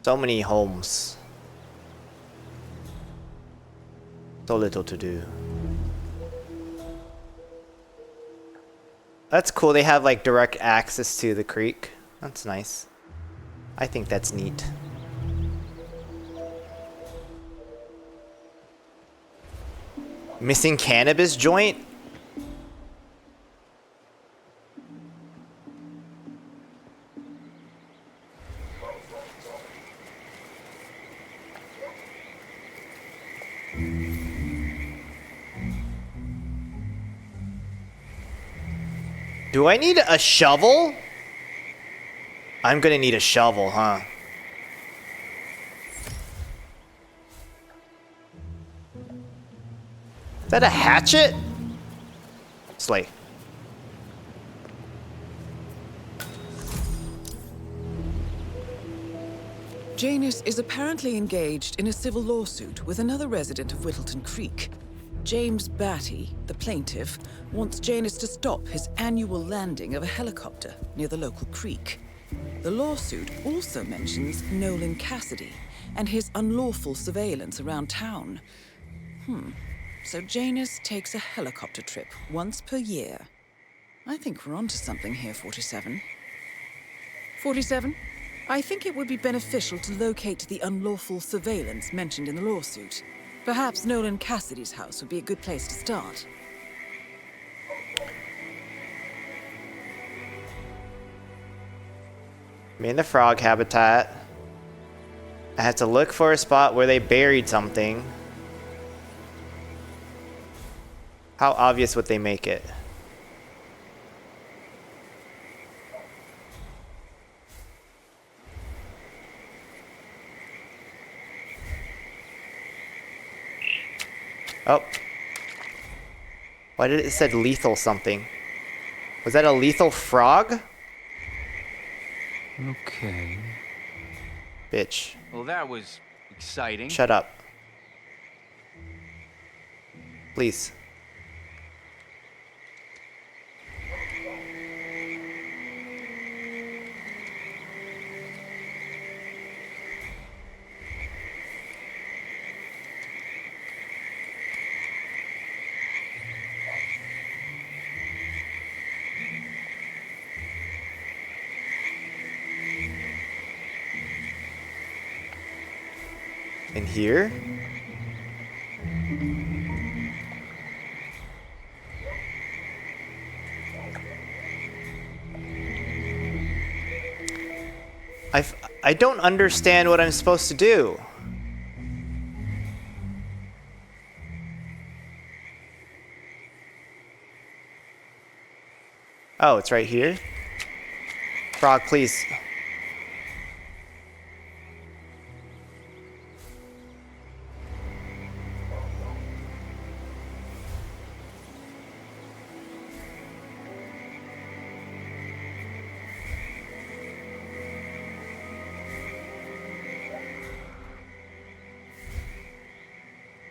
So many homes. So little to do. That's cool. They have like direct access to the creek. That's nice. I think that's neat. Missing cannabis joint? Do I need a shovel? I'm gonna need a shovel, huh? Is that a hatchet? Slay. Janus is apparently engaged in a civil lawsuit with another resident of Whittleton Creek. James Batty, the plaintiff, wants Janus to stop his annual landing of a helicopter near the local creek. The lawsuit also mentions Nolan Cassidy and his unlawful surveillance around town. So Janus takes a helicopter trip once per year. I think we're onto something here, 47. 47? I think it would be beneficial to locate the unlawful surveillance mentioned in the lawsuit. Perhaps Nolan Cassidy's house would be a good place to start. I'm in the frog habitat. I had to look for a spot where they buried something. How obvious would they make it? Oh. Why did it said lethal something? Was that a lethal frog? Okay. Bitch. Well, that was exciting. Shut up. Please. In here? I don't understand what I'm supposed to do. Oh, it's right here? Frog, please.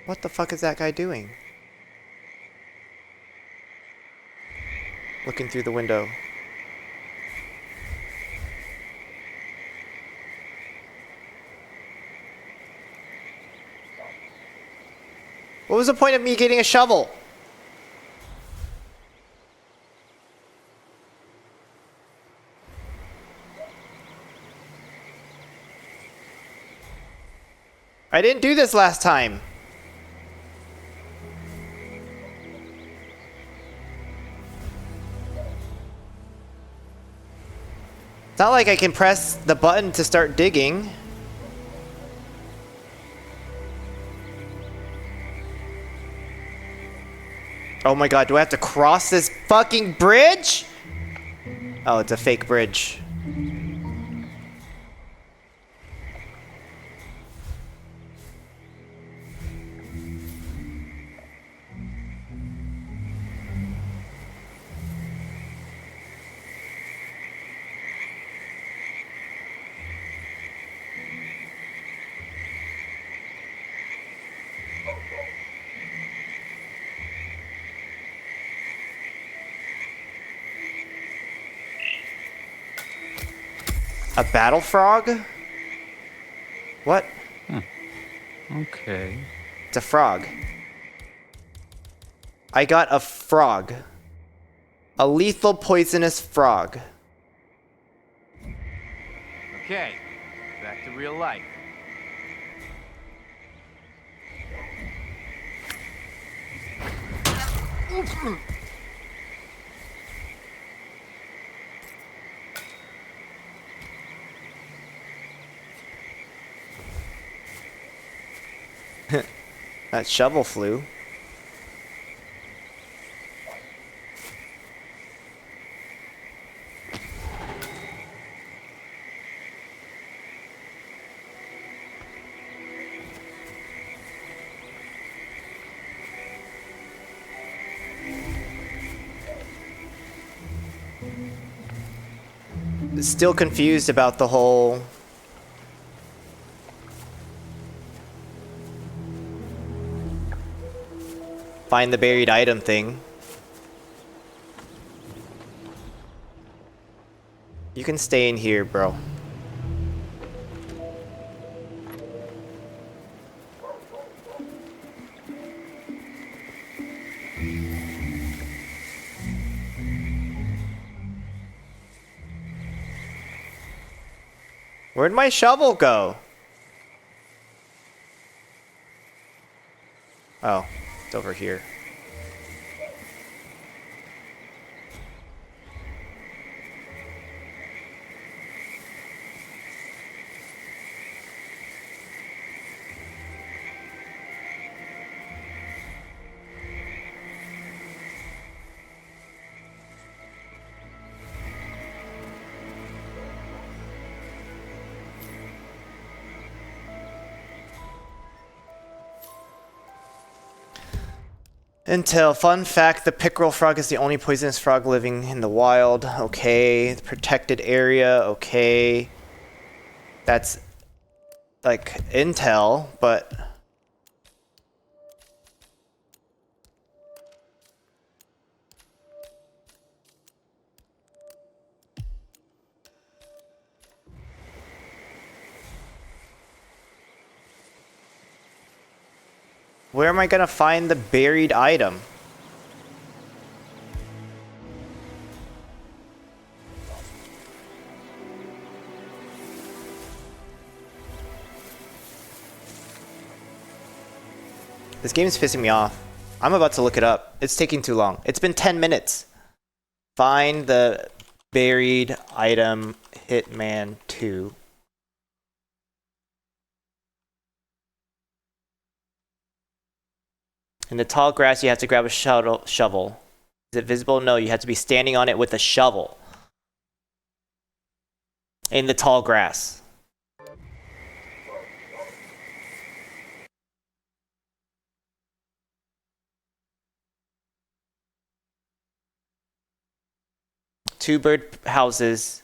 What the fuck is that guy doing? Looking through the window. What was the point of me getting a shovel? I didn't do this last time. It's not like I can press the button to start digging. Oh my god, do I have to cross this fucking bridge? Oh, it's a fake bridge. A battle frog? What? Okay. It's a frog. I got a frog. A lethal poisonous frog. Okay, back to real life. That shovel flew. Still confused about the whole find the buried item thing. You can stay in here, bro. Where'd my shovel go? Oh, it's over here. Intel, fun fact, the pickerel frog is the only poisonous frog living in the wild. Okay. The protected area, okay. That's like intel, but where am I gonna find the buried item? This game's pissing me off. I'm about to look it up. It's taking too long. It's been 10 minutes. Find the buried item, Hitman 2. In the tall grass, you have to grab a shovel. Is it visible? No, you have to be standing on it with a shovel. In the tall grass. Two bird houses.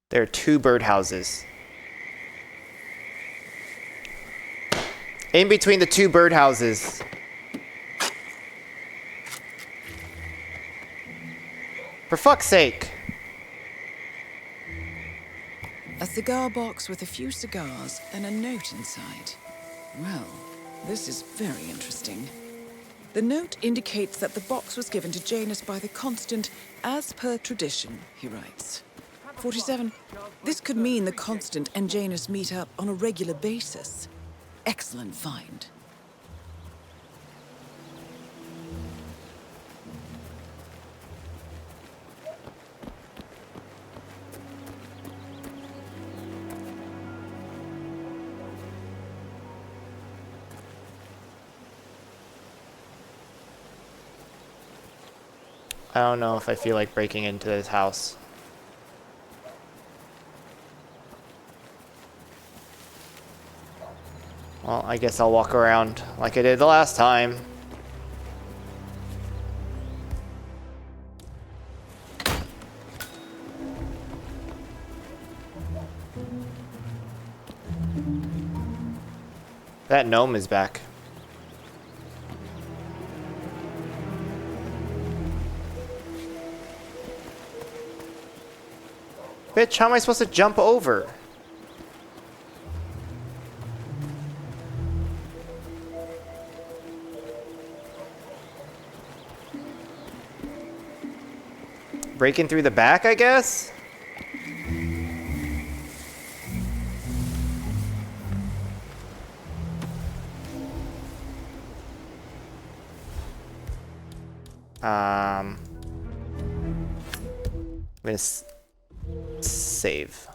There are two bird houses. In between the two birdhouses. For fuck's sake. A cigar box with a few cigars and a note inside. Well, this is very interesting. The note indicates that the box was given to Janus by the Constant as per tradition, he writes. 47. This could mean the Constant and Janus meet up on a regular basis. Excellent find. I don't know if I feel like breaking into this house. Well, I guess I'll walk around like I did the last time. That gnome is back. bitch. How am I supposed to jump over? Breaking through the back, I guess? I'm gonna save.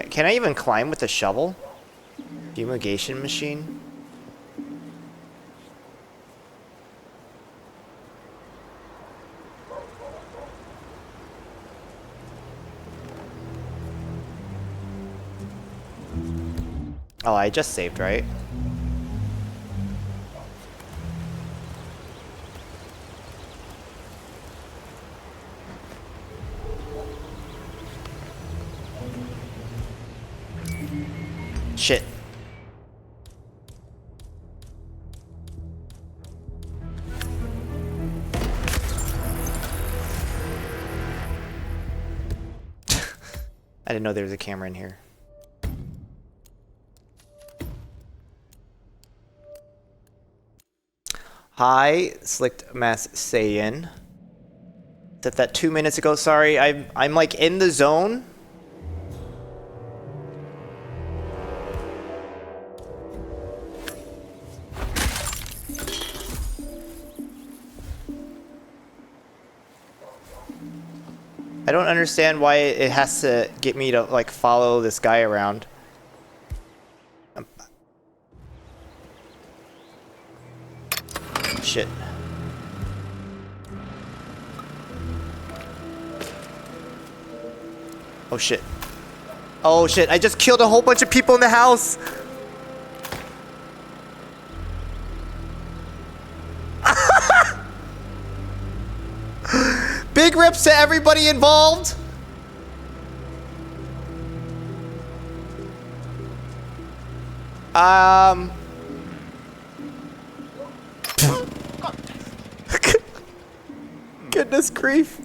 Can I even climb with the shovel? Fumigation machine? Oh, I just saved, right? Shit. I didn't know there was a camera in here. Hi, Slicked Mass Saiyan. Said that 2 minutes ago. Sorry, I'm like in the zone. I don't understand why it has to get me to like follow this guy around. Shit. Oh shit. Oh shit, I just killed a whole bunch of people in the house. Big rips to everybody involved. Goodness grief.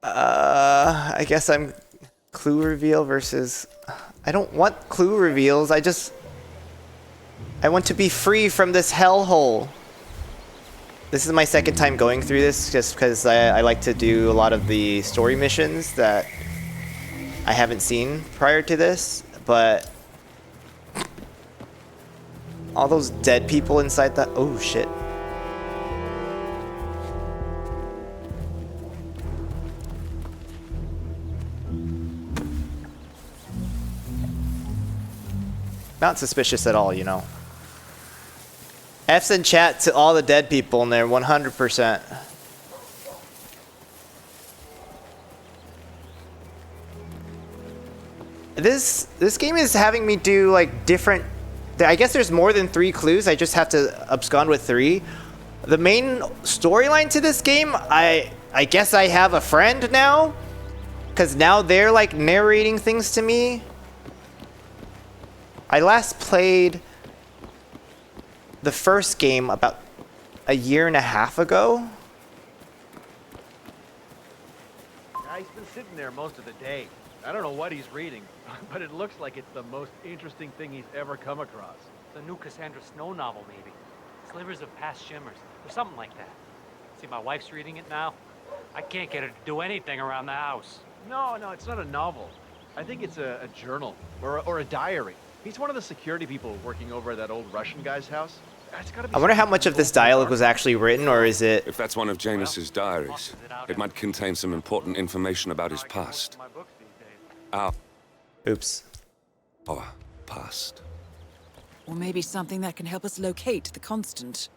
I guess I'm clue reveal versus... I don't want clue reveals. I want to be free from this hellhole. This is my second time going through this just because I like to do a lot of the story missions that I haven't seen prior to this, but all those dead people inside that... Oh shit. Not suspicious at all, you know. F's in chat to all the dead people in there, 100%. This game is having me do like different... I guess there's more than 3 clues. I just have to abscond with 3. The main storyline to this game, I guess I have a friend now, because now they're like narrating things to me. I last played the first game about a year and a half ago. He's been sitting there most of the day. I don't know what he's reading, but it looks like it's the most interesting thing he's ever come across. The new Cassandra Snow novel, maybe. Slivers of Past Shimmers, or something like that. See, my wife's reading it now. I can't get her to do anything around the house. No, it's not a novel. I think it's a journal, or a diary. He's one of the security people working over at that old Russian guy's house. It's gotta be I wonder how much of this dialogue was actually written, or is it... If that's one of Janus's diaries, it might contain some important information about his past. Oops. Our past. Or maybe something that can help us locate the Constant.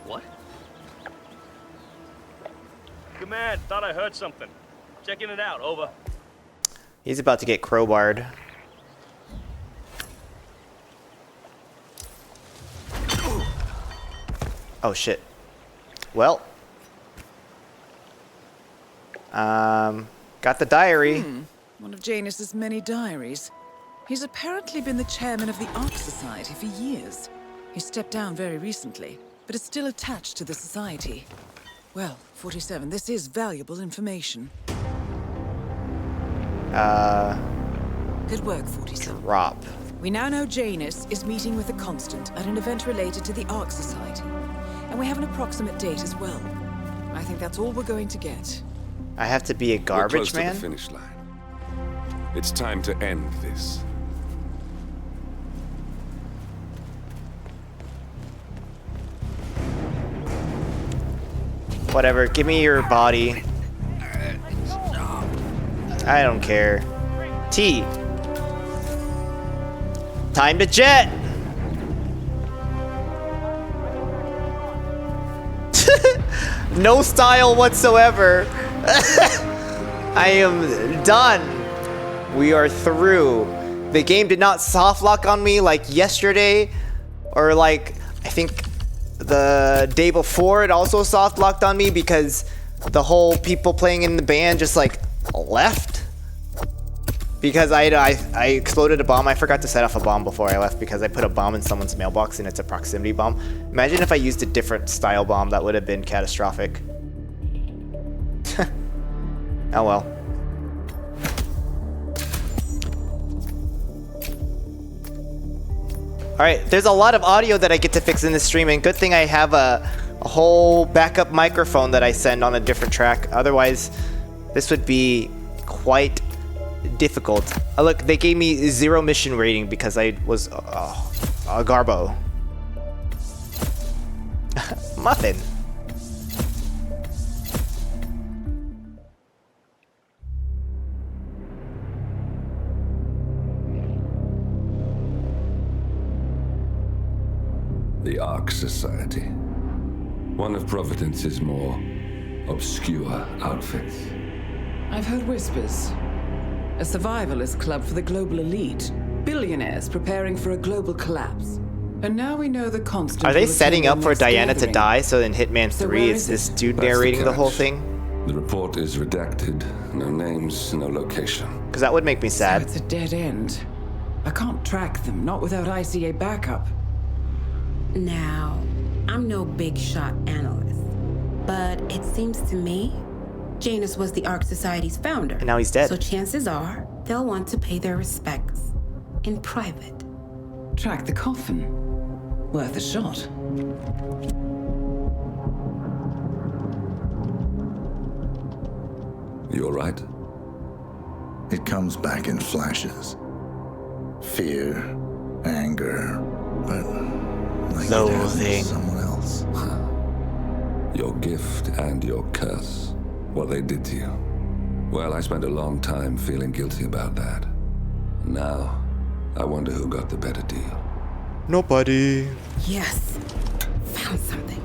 What? Command, thought I heard something. Checking it out, over. He's about to get crowbarred. Oh shit. Well. Got the diary. One of Janus's many diaries. He's apparently been the chairman of the Ark Society for years. He stepped down very recently, but is still attached to the society. Well, 47, this is valuable information. Good work, 47. Drop. We now know Janus is meeting with the Constant at an event related to the Ark Society. And we have an approximate date as well. I think that's all we're going to get. I have to be a garbage We're close man? to the finish line. It's time to end this. Whatever, give me your body. I don't care. T. Time to jet! No style whatsoever. I am done. We are through. The game did not soft lock on me like yesterday, or like, I think the day before it also soft locked on me because the whole people playing in the band just like left. Because I exploded a bomb. I forgot to set off a bomb before I left because I put a bomb in someone's mailbox and it's a proximity bomb. Imagine if I used a different style bomb. That would have been catastrophic. Oh well. Alright, there's a lot of audio that I get to fix in this stream, and good thing I have a whole backup microphone that I send on a different track. Otherwise, this would be quite difficult. Look, they gave me 0 mission rating because I was a garbo. Muffin. The Ark Society. One of Providence's more obscure outfits. I've heard whispers. A survivalist club for the global elite. Billionaires preparing for a global collapse. And now we know the Constant. Are they will setting attend up their for next Diana to gathering. die so in Hitman 3 it's this dude That's narrating the whole catch. thing? The report is redacted. No names, no location. Because that would make me sad. So it's a dead end. I can't track them, not without ICA backup. Now, I'm no big shot analyst, but it seems to me Janus was the Ark Society's founder. And now he's dead. So chances are they'll want to pay their respects in private. Track the coffin. Worth a shot. You all right? It comes back in flashes. Fear, anger, but like it happened to someone else. Your gift and your curse. What they did to you. Well, I spent a long time feeling guilty about that. Now, I wonder who got the better deal. Nobody. Yes, found something.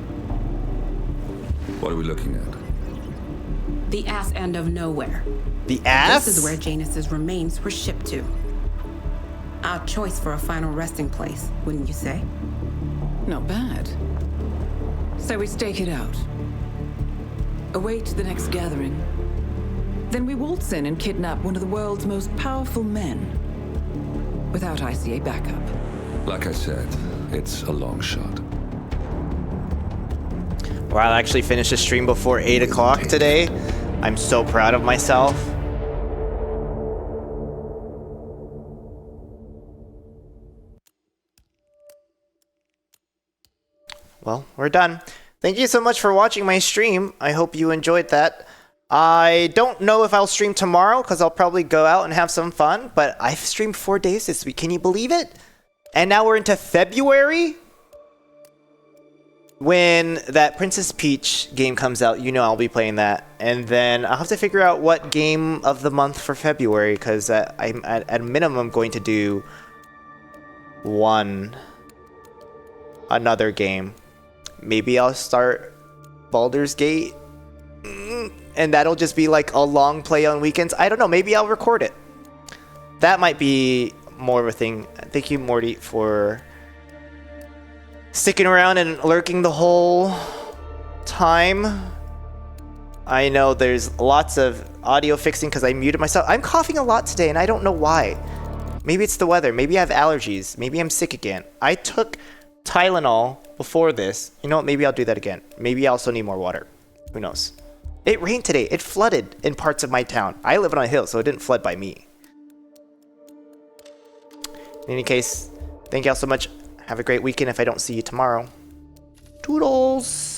What are we looking at? The ass end of nowhere. The ass? This is where Janus's remains were shipped to. Our choice for a final resting place, wouldn't you say? Not bad. So we stake it out. Await the next gathering. Then we waltz in and kidnap one of the world's most powerful men. Without ICA backup. Like I said, it's a long shot. Well, I'll actually finish the stream before 8 o'clock today. I'm so proud of myself. Well, we're done. Thank you so much for watching my stream. I hope you enjoyed that. I don't know if I'll stream tomorrow because I'll probably go out and have some fun, but I've streamed 4 days this week. Can you believe it? And now we're into February? When that Princess Peach game comes out, you know I'll be playing that. And then I'll have to figure out what game of the month for February, because I'm at a minimum going to do another game. Maybe I'll start Baldur's Gate, and that'll just be like a long play on weekends. I don't know, maybe I'll record it. That might be more of a thing. Thank you, Morty, for sticking around and lurking the whole time. I know there's lots of audio fixing because I muted myself. I'm coughing a lot today and I don't know why. Maybe it's the weather. Maybe I have allergies. Maybe I'm sick again. I took Tylenol before this. You know what? Maybe I'll do that again. Maybe I also need more water. Who knows? It rained today. It flooded in parts of my town. I live on a hill, so it didn't flood by me. In any case, thank you all so much. Have a great weekend if I don't see you tomorrow. Toodles!